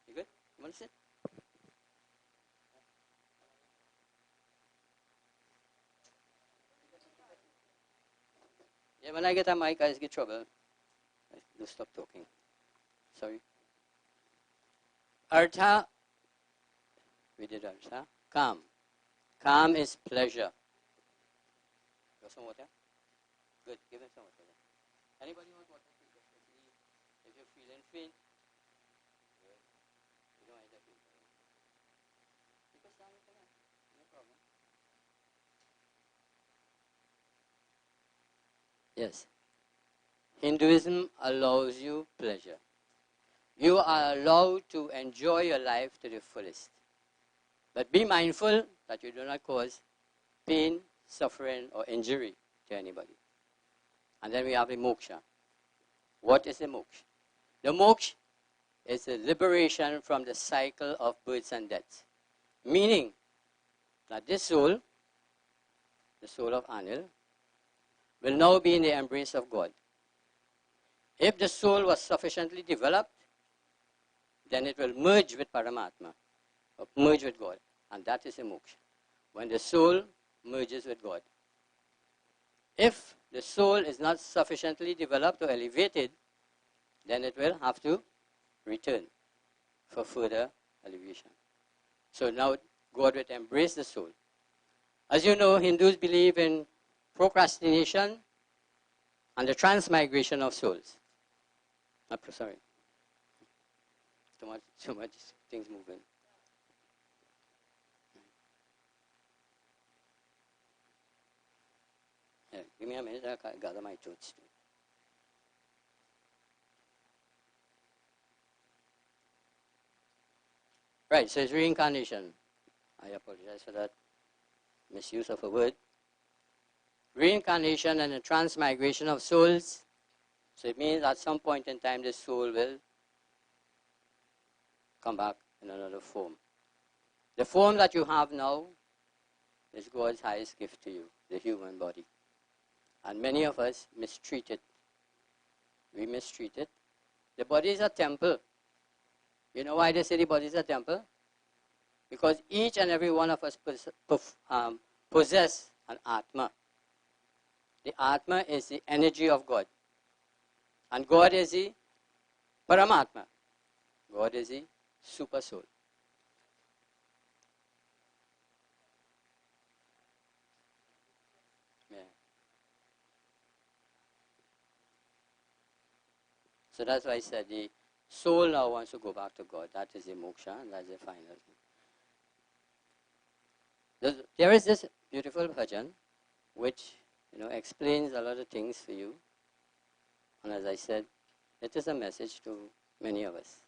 you good? You want to sit? Yeah, when I get a mic, I get trouble. No, stop talking. Sorry. Artha, we did Artha. Calm. Calm is pleasure. Got some water? Good, give him some water. Anybody want water? Especially if you're feeling faint. Good. You don't either feel pain. You can stand for that. No problem. Yes. Hinduism allows you pleasure. You are allowed to enjoy your life to the fullest. But be mindful that you do not cause pain, suffering, or injury to anybody. And then we have the moksha. What is the moksha? The moksha is the liberation from the cycle of births and deaths. Meaning that this soul, the soul of Anil, will now be in the embrace of God. If the soul was sufficiently developed, then it will merge with Paramatma, or merge with God. And that is the moksha. When the soul merges with God. If the soul is not sufficiently developed or elevated, then it will have to return for further elevation. So now God will embrace the soul. As you know, Hindus believe in procrastination and the transmigration of souls. Sorry. Too much things moving. Yeah, give me a minute, I can gather my thoughts too. Right, so it's reincarnation. I apologize for that misuse of a word. Reincarnation and the transmigration of souls. So it means at some point in time the soul will come back in another form. The form that you have now is God's highest gift to you, the human body. And many of us mistreat it. We mistreat it. The body is a temple. You know why they say the body is a temple? Because each and every one of us possess an Atma. The Atma is the energy of God. And God is the Paramatma. God is the super soul. Yeah. So that's why I said the soul now wants to go back to God. That is the moksha, and that's the final thing. There is this beautiful bhajan which explains a lot of things for you. And as I said, it is a message to many of us.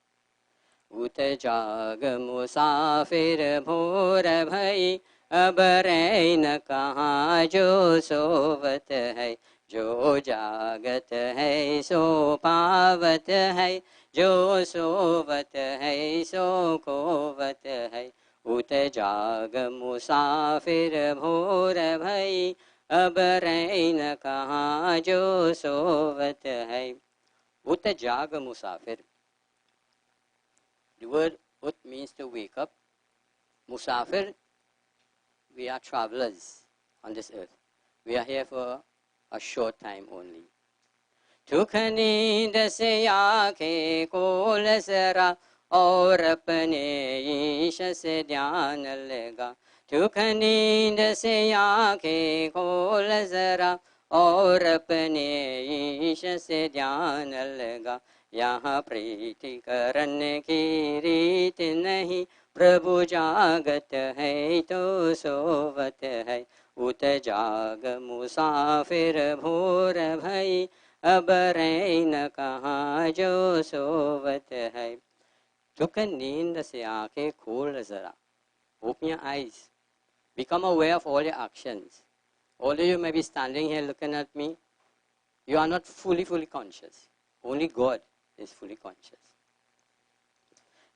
Ut jag musafir bhor bhai ab rain kahan jo sovat hai jo jagat hai so pavat hai jo sovat hai so kovat hai ut jag musafir bhor bhai ab rain kahan jo sovat hai. Ut jag musafir. The word ut means to wake up. Musafir, we are travelers on this earth. We are here for a short time only. Tukh neend se aankhein khol zara aur apne ish se dhyan lega. Tukh neend se aankhein khol zara aur apne ish se dhyan lega. यहाँ प्रीति करने की रीत नहीं प्रभु जागत है तो सोवत है उत जाग मुसाफिर भोर भई अब रैन कहाँ जो सोवत है. तुक नींद से आंखें खोल जरा. Open your eyes. Become aware of all your actions. Although you may be standing here looking at me, you are not fully conscious. Only God is fully conscious.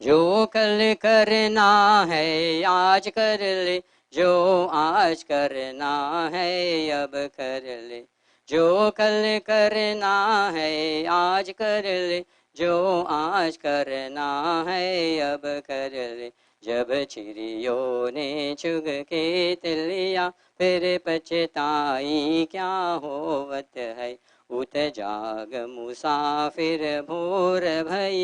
जो कल करना है आज कर ले, जो आज करना है अब कर ले. जो कल करना है आज कर ले, जो आज करना है अब कर ले. जब चिड़ियों ने चुग के तिलिया फिर पछताई क्या होवत है. उठ जाग मुसाफिर भोर भई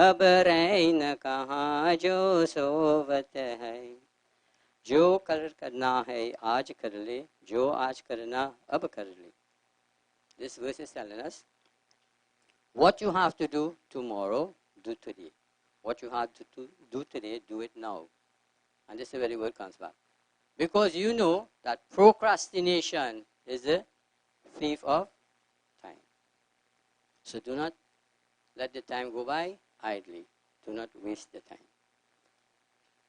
अब रैन कहाँ जो सोवत है जो करना है आज कर ले जो आज करना अब कर ले. This verse is telling us what you have to do tomorrow, do today. What you have to do today, do it now. And this is where the word comes back. Because you know that procrastination is a thief of time. So do not let the time go by idly. Do not waste the time.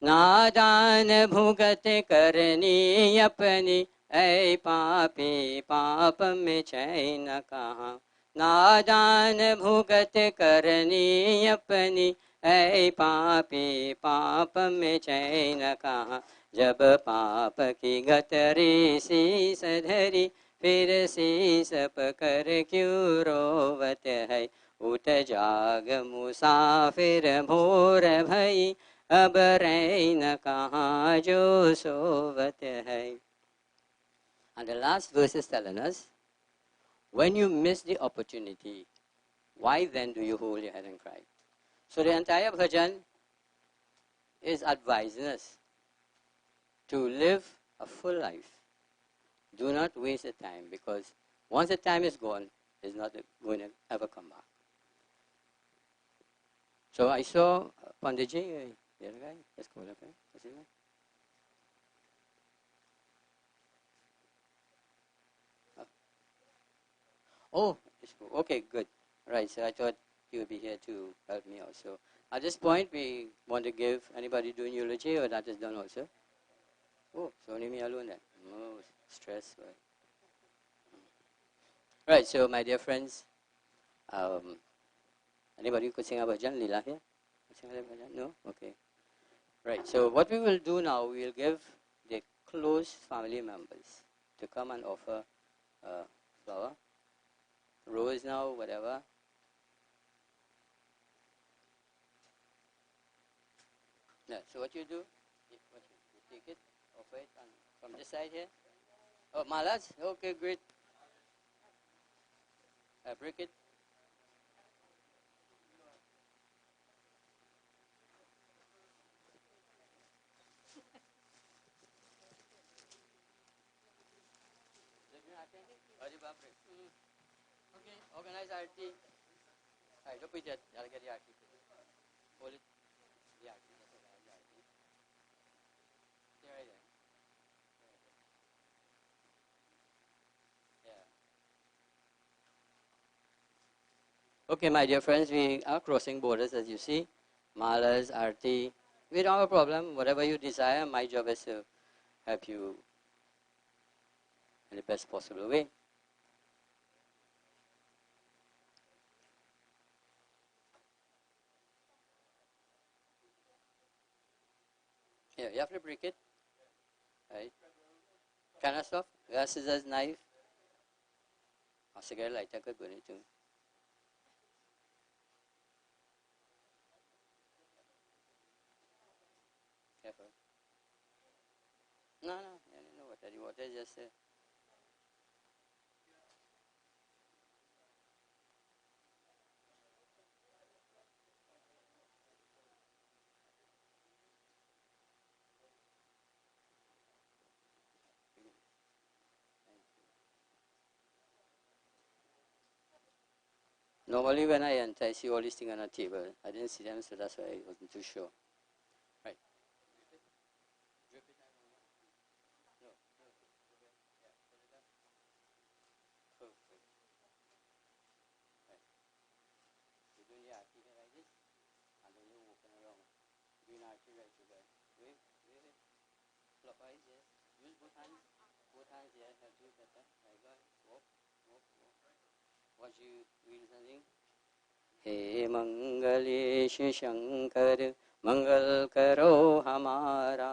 नादान भुगत करनी अपनी ऐ पापी पाप में चैन कहाँ नादान भुगत करनी अपनी ऐ पापी पाप में चैन कहाँ जब पाप की गतरी शीस धरी फिर शीस पकड़ क्यों रोवत है उठ जाग मुसाफिर भोर भई अब रैन कहाँ जो सोवत है. And the last verse is telling us, when you miss the opportunity, why then do you hold your head and cry? So the entire bhajan is advising us to live a full life. Do not waste the time, because once the time is gone, it's not going to ever come back. So I saw Panditji, the other guy, let's go up, what's his name? Oh, okay, good. Right, so I thought you would be here to help me also. At this point, we want to give anybody doing eulogy, or that is done also? Oh, it's only me alone then. Oh, stress. Right, so my dear friends, anybody who could sing a bhajan? Leela here? Sing a bhajan? No? Okay. Right, so what we will do now, we will give the close family members to come and offer flower, rose now, whatever. Yeah, so what you do, you take it, offer it, and from this side here. Oh, malas? Okay, great. Break it. Okay, organize RT. Alright, don't put that. I'll get the RT. Hold it. The RT. Stay right there. Yeah. Okay, my dear friends, we are crossing borders, as you see. Malas, RT. We don't have a problem. Whatever you desire, my job is to help you in the best possible way. Yeah, you have to break it. Right. Kind of stuff. Yeah, scissors, knife. A cigarette lighter could go into. Careful. No, water. The water is just Normally when I enter, I see all these things on the table. I didn't see them, so that's why I wasn't too sure. Right. You're doing the arti like this, and then you're walking around. Doing arti right to there. Wave. Flop eyes, yes. Use both hands. Both hands, yeah, help you better. Like that. Walk. Watch you wheel something. हे मंगलेश शंकर मंगल करो हमारा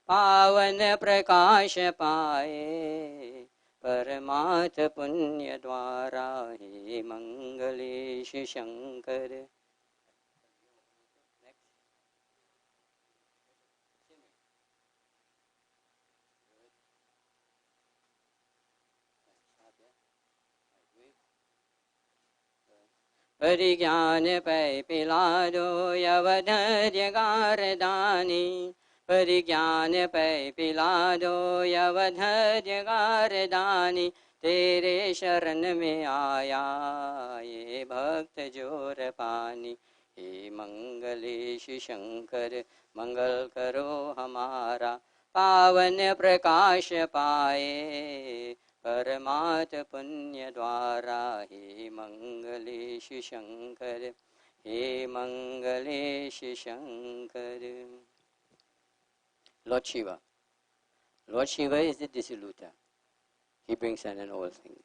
पावन प्रकाश पाए परमार्थ पुण्य द्वारा हे मंगलेश शंकर. परिज्ञान पै पिलादो यवधर्य गारदानी परिज्ञान पै पिलादो यवधर्य गारदानी तेरे शरण में आया ये भक्त जोर पानी हे मंगलेश शंकर मंगल करो हमारा पावन प्रकाश पाए परमात पुण्य द्वारा हे मंगलेश शंकर हे Manglesh Shankar. Lord Shiva. Lord Shiva is the dissoluter. He brings an end all things.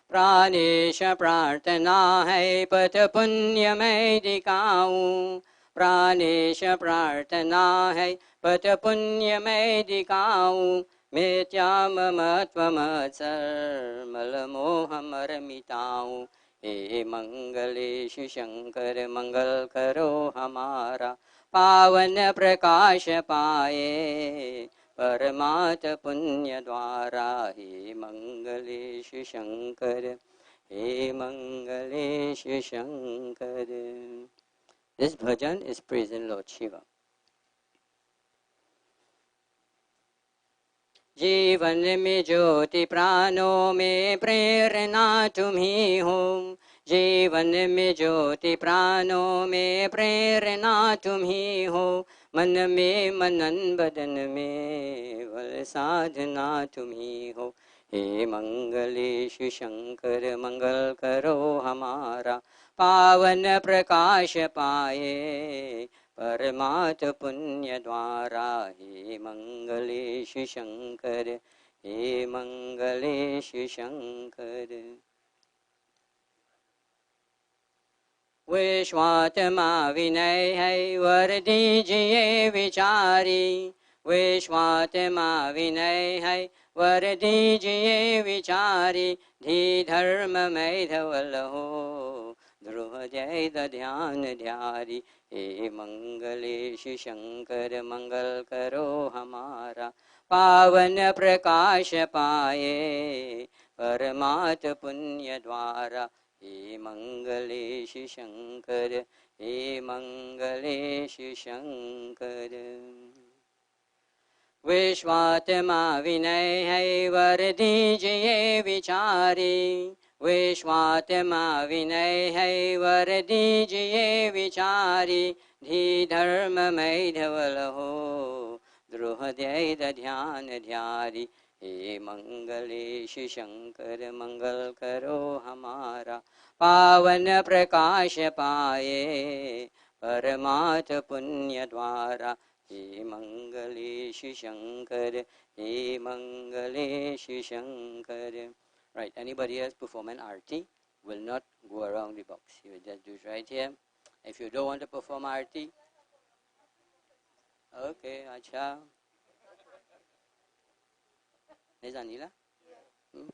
Pranesh प्रार्थना है पथ पुण्य मैं दिखाऊं प्राणेश प्रार्थना है पथ पुण्य मैं दिखाऊं मिथ्या ममत्व मत्सर मल मोह मर मिटाऊं हे मंगलेश शंकर मंगल करो हमारा पावन प्रकाश पाए परमात पुण्य द्वारा हे मंगलेश शंकर हे Manglesh Shankar. This bhajan is praising Lord Shiva. जीवन में ज्योति प्राणों में प्रेरणा तुम्ही हो जीवन में ज्योति प्राणों में प्रेरणा तुम्ही हो मन में मनन बदन में बल साधना तुम्ही हो हे मंगलेश शंकर मंगल करो हमारा पावन प्रकाश पाए परमात पुण्य द्वारा हे मंगलेश शंकर हे मंगलेश शंकर. विश्वात्मा विनय है वर दीजिए विचारी विश्वात्मा विनय है वर दीजिए विचारी धी धर्म में धवल हो ध्रुव जय ध्यान ध्यारी हे मंगलेश शंकर मंगल करो हमारा पावन प्रकाश पाए परमात पुण्य द्वारा हे मंगलेश शंकर हे मंगलेश शंकर. विश्वात्मा विनय है वर दीजिए विचारी विश्वात्मा विनय है वर दीजिए विचारी धी धर्म में धवल हो द्रोह दय ध्यान ध्यारी हे मंगलेश शंकर मंगल करो हमारा पावन प्रकाश पाए परमात पुण्य द्वारा हे मंगलेश शंकर हे Manglesh Shankar. Right, anybody else perform an arti will not go around the box. You will just do it right here. If you don't want to perform arti, okay, acha. Is Anila?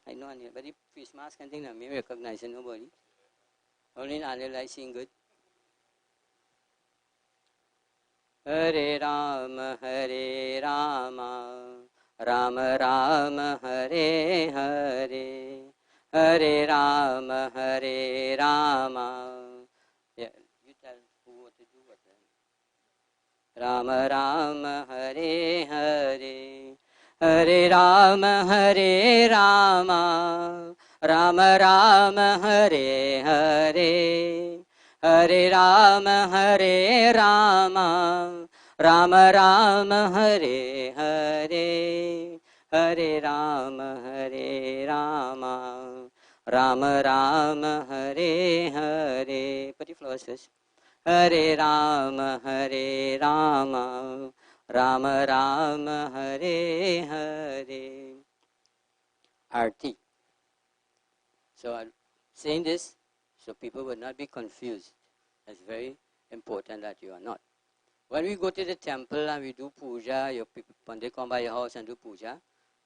I know Anil, but the face mask and thing, I may recognize nobody. Only Anil I sing good. Hare Rama, Rama Rama, Hare Hare, Hare Rama, Yeah, you tell who what to do what then. Rama Rama, Hare Hare, Hare Rama, Rama Rama, Hare Hare, Hare Rama, Rama Rama, Hare Hare, Hare Rama, Rama Rama, Hare Hare. Put your flowers first. Hare Rama, Rama Rama, Hare Hare. Arti. So I'm saying this so people will not be confused. It's very important that you are not. When we go to the temple and we do puja, your people, when they come by your house and do puja,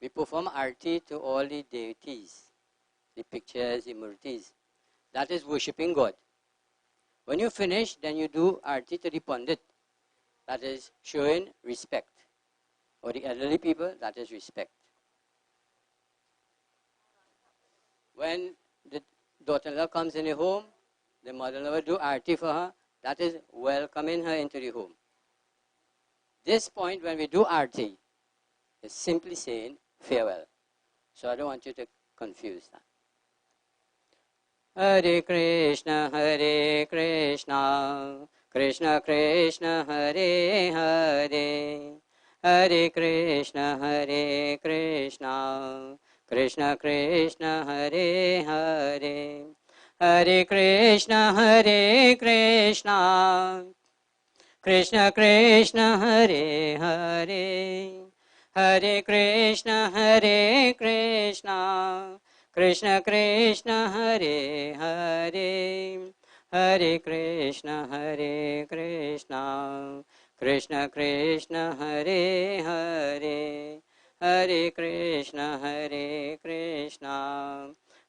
we perform arti to all the deities, the pictures, the murtis. That is worshipping God. When you finish, then you do arti to the pandit. That is showing respect. Or the elderly people, that is respect. When the daughter-in-law comes in the home, the mother will do arti for her. That is welcoming her into the home. This point when we do arti is simply saying farewell. So I don't want you to confuse that. Hare Krishna, Krishna Krishna, Hare Hare, Hare Krishna, Krishna Krishna, Hare Hare, Hare Krishna, Krishna Krishna, Hare Hare, Hare Krishna, Krishna Krishna, Hare Hare, Hare Krishna, Krishna Krishna, Hare Hare, Hare Krishna,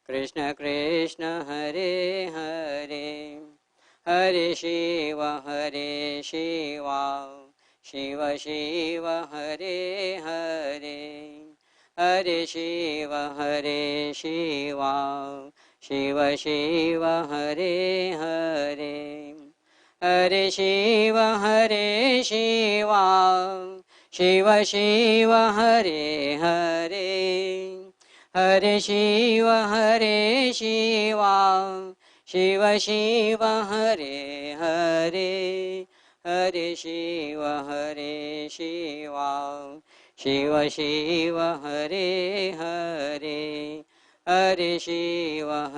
Krishna Krishna, Hare Hare, Hare Shiva, Shiva Shiva, Hare Hare, Hare Shiva, Shiva Shiva, Hare Hare, Hare Shiva, Shiva Shiva, Hare Hare, Hare Shiva, Shiva Shiva, Hare Hare, Hare Shiva, Shiva Shiva, Hare Hare, Hare Shiva,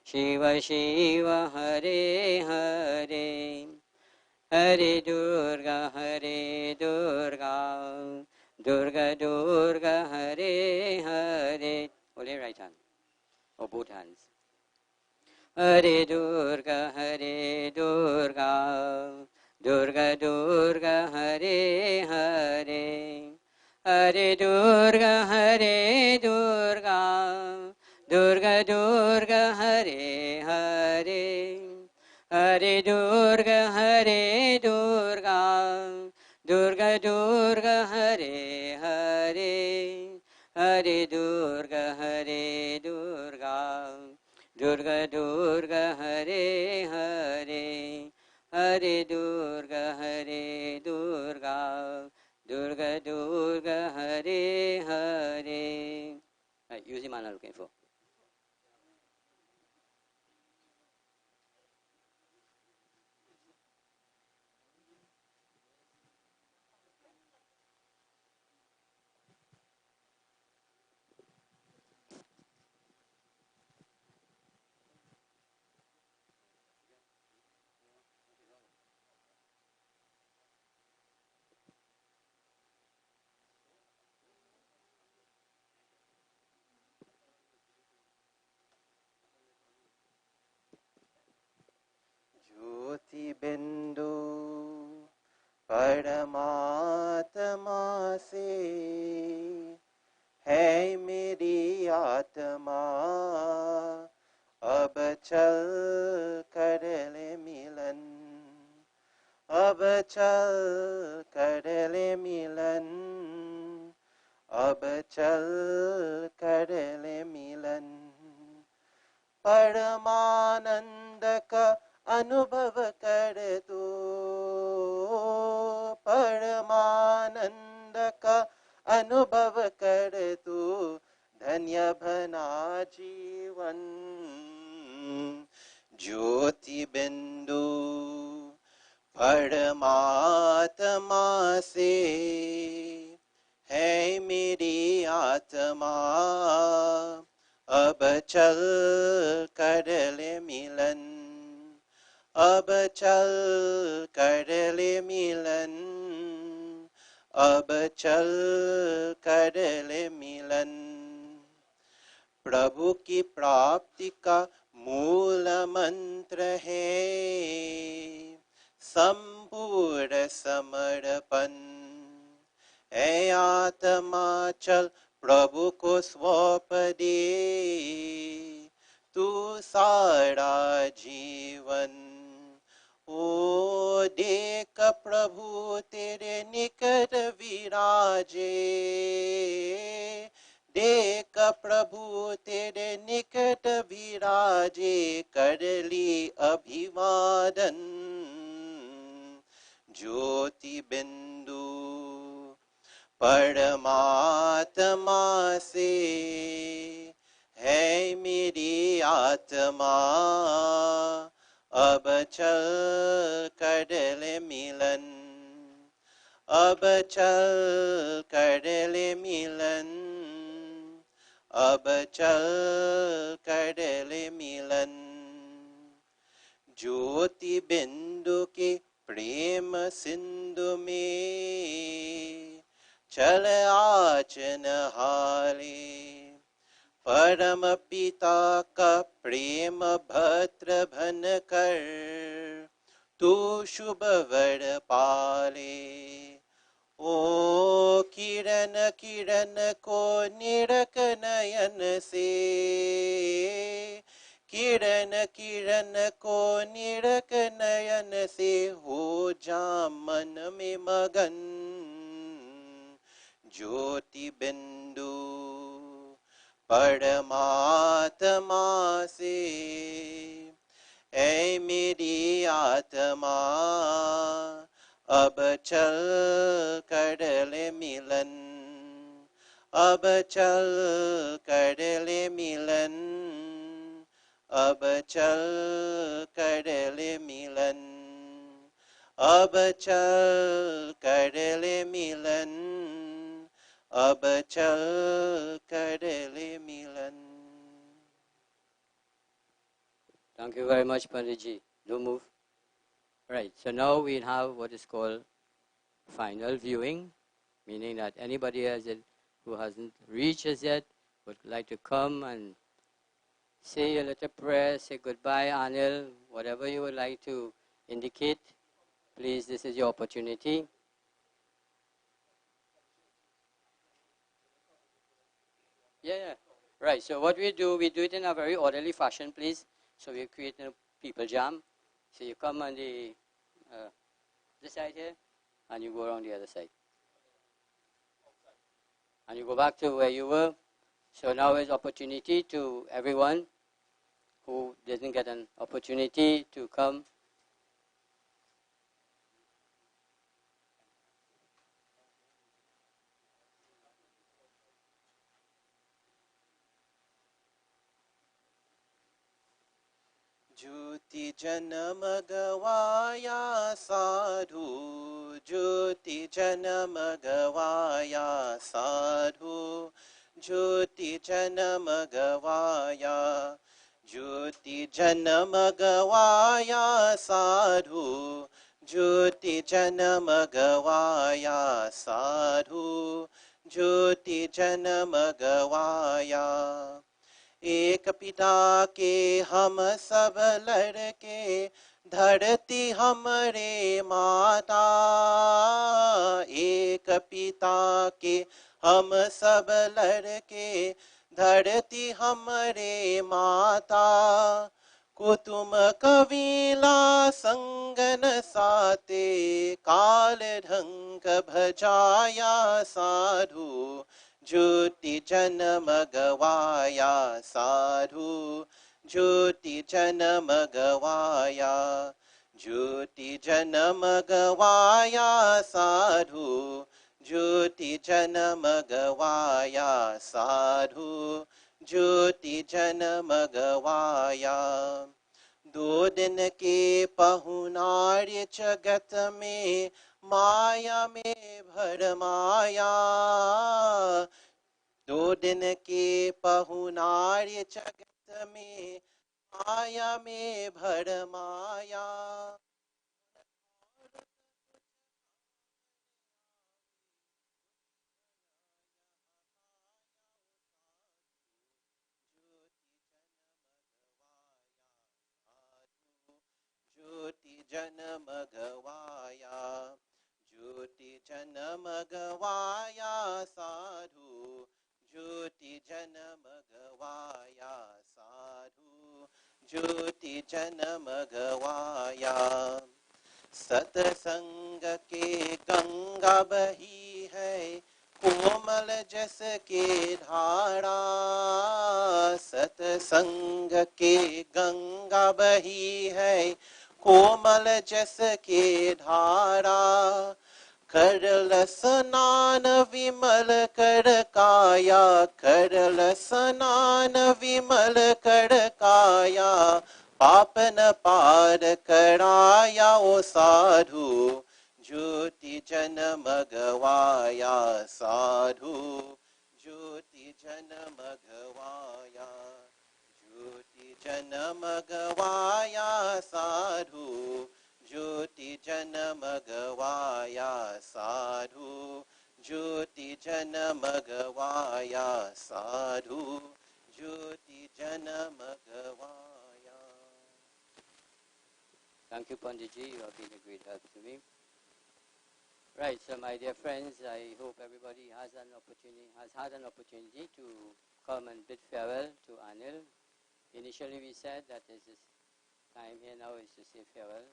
Shiva Shiva, Hare Hare, Hare Durga, Durga Durga, Hare Hare. Hold your right hand, or both hands. Hare Durga, Durga Durga, Hare Hare, Hare Durga, Durga Durga, Hare Hare, Hare Durga, Durga Durga, Hare Hare, Hare Durga, Durga Durga, Hare Hare, Hare Durga, Durga Durga, Hare Hare. Right, use the man I'm looking for. ज्योति बिंदु परमात्मा से है मेरी आत्मा, अब चल कर ले मिलन, अब चल कर ले मिलन, अब चल कर ले मिलन, परमानंद का अनुभव कर दो, परमानंद का अनुभव कर दो, धन्य बना जीवन। ज्योति बिंदु परमात्मा से है मेरी आत्मा, अब चल कर ले मिलन, अब चल कर ले मिलन, अब चल कर ले मिलन। प्रभु की प्राप्ति का मूल मंत्र है संपूर्ण समर्पण। ऐ आत्मा चल प्रभु को सौंप दे तू सारा जीवन। ओ देख प्रभु तेरे निकट विराजे, देख प्रभु तेरे निकट विराजे। लाजे करली अभिवादन ज्योति बिंदु परमात्मा से है मेरी आत्मा अब चल कर ले मिलन अब चल कर ले मिलन अब चल कर ले मिलन ज्योति बिंदु के प्रेम सिंधु में चल आज नहाले परम पिता का प्रेम भद्र भन कर तू शुभ वर पाले ओ किरण किरण को निरख नयन से किरण किरण को निरख नयन से हो जा मन में मगन ज्योति बिंदु परमात्मा से ऐ मेरी आत्मा अब चल कर ले मिलन अब चल कर ले मिलन अब चल कर ले मिलन अब चल कर ले मिलन अब चल कर ले मिलन. Thank you very much, Panditji. Don't move. Right, so now we have what is called final viewing, meaning that anybody who hasn't reached us yet would like to come and say a little prayer, say goodbye, Anil, whatever you would like to indicate, please, this is your opportunity. Yeah. Right, so what we do it in a very orderly fashion, please. So we create a people jam. So you come on this side here, and you go around the other side. And you go back to where you were. So now is opportunity to everyone who didn't get an opportunity to come. ज्योति जन्म गवाया साधु ज्योति जन्म गवाया साधु ज्योति जन्म गवाया ज्योति जन्म गवाया साधु ज्योति जन्म गवाया साधु ज्योति जन्म गवाया एक पिता के हम सब लड़के धरती हमरे माता एक पिता के हम सब लड़के धरती हमरे माता कुतुम कविला संगन साते काल ढंग भजाया साधु ज्योति जन्म गवाया साधु ज्योति जन्म गवाया ज्योति जन्म गवाया साधु ज्योति जन्म गवाया साधु ज्योति जन्म गवाया दो दिन के पहुनार्य जगत में माया में भरमाया दो दिन के पहुनार्य जगत में माया में भरमाया ज्योति जन्म गवाया ज्योति जन्म गवाया साधु ज्योति जन्म गवाया साधु ज्योति जन्म गवाया सतसंग के गंगा बही है कोमल जस के धारा सतसंग के गंगा बही है, कोमल जस के धारा करल स्नान विमल कर काया, करल स्नान विमल कर काया, पापन पार कराया ओ साधु, ज्योति जन मगवाया साधु, ज्योति जन मगवाया, ज्योति जन मगवाया साधु, ज्योति जन मगवाया साधु, ज्योति जन मगवाया साधु, ज्योति जन मगवाया. Thank you, Panditji. You have been a great help to me. Right, so my dear friends, I hope everybody has had an opportunity to come and bid farewell to Anil. Initially, we said that this time here now is to say farewell.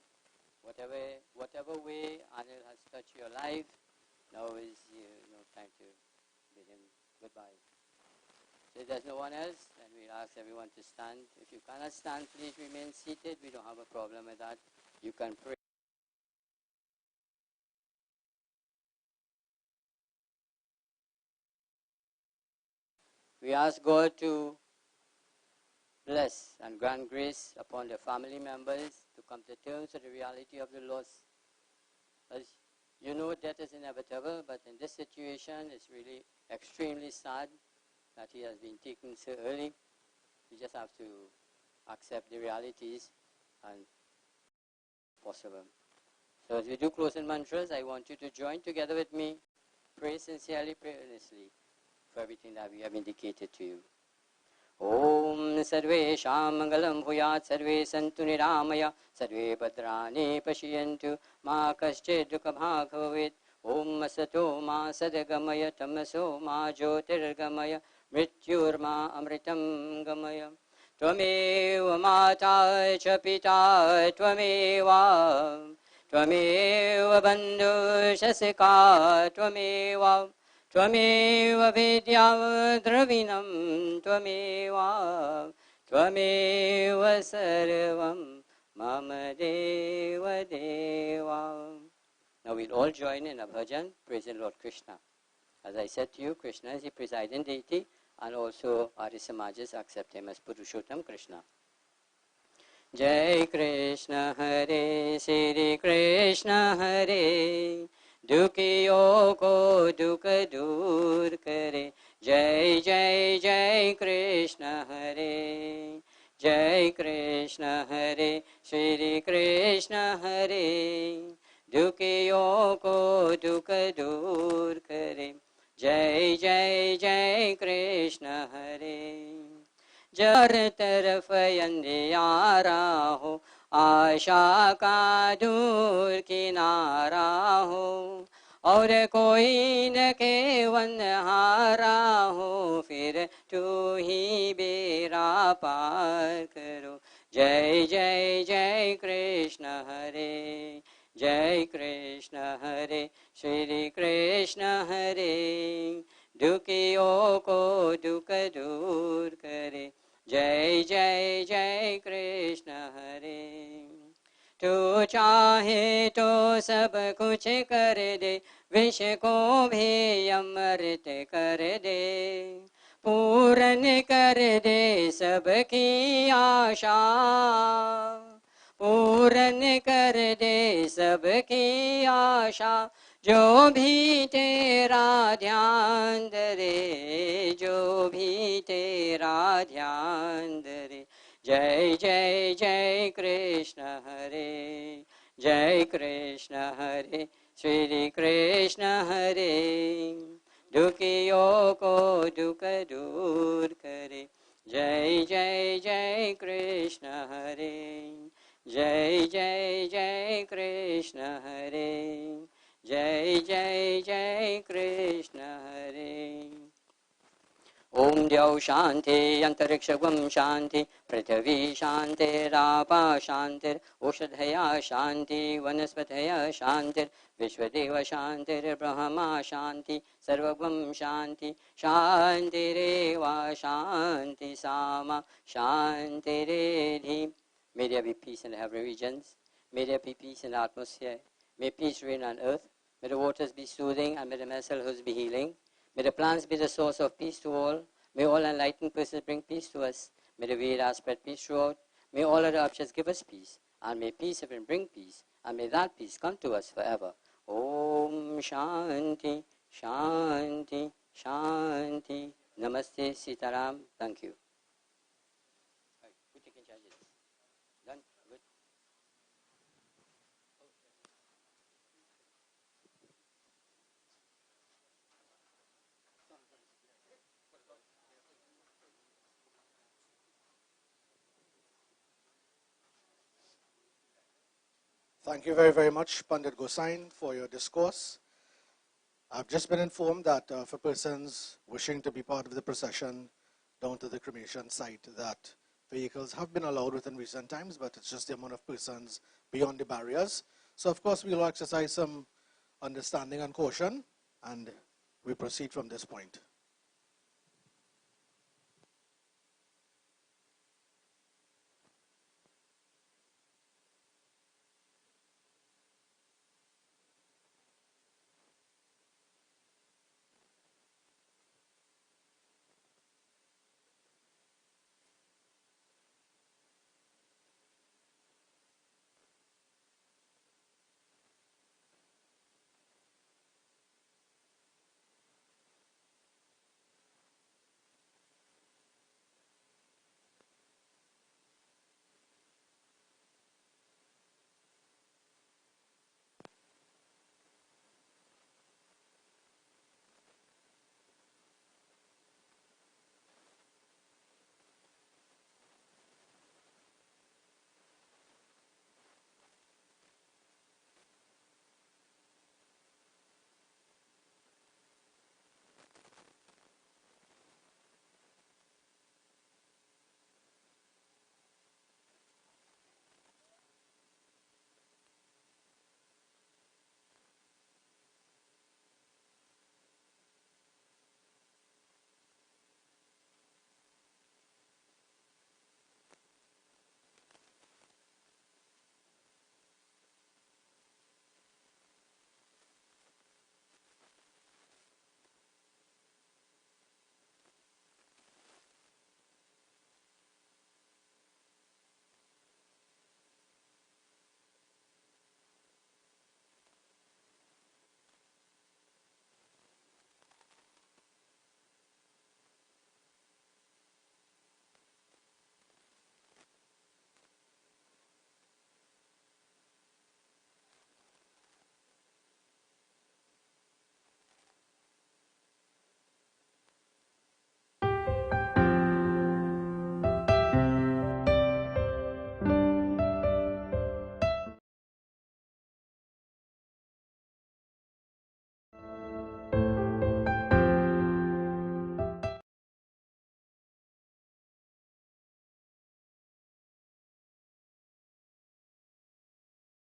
Whatever way Anil has touched your life, now is time to bid him goodbye. So if there's no one else, then we'll ask everyone to stand. If you cannot stand, please remain seated. We don't have a problem with that. You can pray. We ask God to bless and grant grace upon the family members to come to terms with the reality of the loss. As you know, death is inevitable, but in this situation, it's really extremely sad that he has been taken so early. We just have to accept the realities and possible. So as we do closing mantras, I want you to join together with me, pray sincerely, pray earnestly for everything that we have indicated to you. Om Sarvesham Mangalam Bhuyat Sarve Santu Niramaya Sarve Bhadrani Pashiyantu Ma Kaschid Dukhabhag Bhavet Om Asato Ma Sadagamaya Tamaso Ma Jyotirgamaya Mrityur Ma Amritam Gamaya Tvameva Mata Cha Pita Tvameva Tvameva Bandhu Shasika Tvameva Tvameva Vidya Dravinam Tvameva Tvameva Sarvam Mama Deva Deva. Now we'll all join in a bhajan praising Lord Krishna. As I said to you, Krishna is the presiding deity, and also Arya Samajas accept him as Purushottam Krishna. Jai Krishna Hare, Shri Krishna Hare, Dukhiyo ko dukh dur kare. Jai Jai Jai Krishna Hare, Jai Krishna Hare, Shri Krishna Hare, Dukhiyo ko dukh dur kare. Jai Jai Jai Krishna Hare. Jar तरफ अंधियारा हो, आशा का दूर किनारा हो, और कोई न केवन हारा हो, फिर तू ही बेड़ा पार करो. जय जय जय कृष्ण हरे, जय कृष्ण हरे, श्री कृष्ण हरे, दुखियों को दुख दूर करे. जय जय जय कृष्ण हरे. तू चाहे तो सब कुछ कर दे, विष को भी अमृत कर दे, पूर्ण कर दे सबकी आशा, पूर्ण कर दे सबकी आशा. जो भी तेरा ध्यान धरे, जो भी तेरा ध्यान धरे. जय जय जय कृष्ण हरे, जय कृष्ण हरे, श्री कृष्ण हरे, दुखियों को दुख दूर करे. जय जय जय कृष्ण हरे, जय जय जय कृष्ण हरे, जय जय जय कृष्ण हरे. Om Dyav Shanti, Antarikshagam Shanti, Prithvi Shanti, Rapa Shanti, Oshadhaya Shanti, Vanaspataya Shanti, Vishwadeva Shanti, Brahma Shanti, Sarvagam Shanti, Shanti Reva Shanti Sama, Shanti Redhi. May there be peace in the heavenly regions. May there be peace in the atmosphere. May peace reign on earth. May the waters be soothing and may the vessels be healing. May the plants be the source of peace to all. May all enlightened persons bring peace to us. May the Vedas spread peace throughout. May all other objects give us peace. And may peace even bring peace. And may that peace come to us forever. Om Shanti, Shanti, Shanti. Namaste Sitaram. Thank you. Done? Good. Thank you very, very much, Pandit Gosain, for your discourse. I've just been informed that for persons wishing to be part of the procession down to the cremation site, that vehicles have been allowed within recent times, but it's just the amount of persons beyond the barriers. So, of course, we'll exercise some understanding and caution, and we proceed from this point.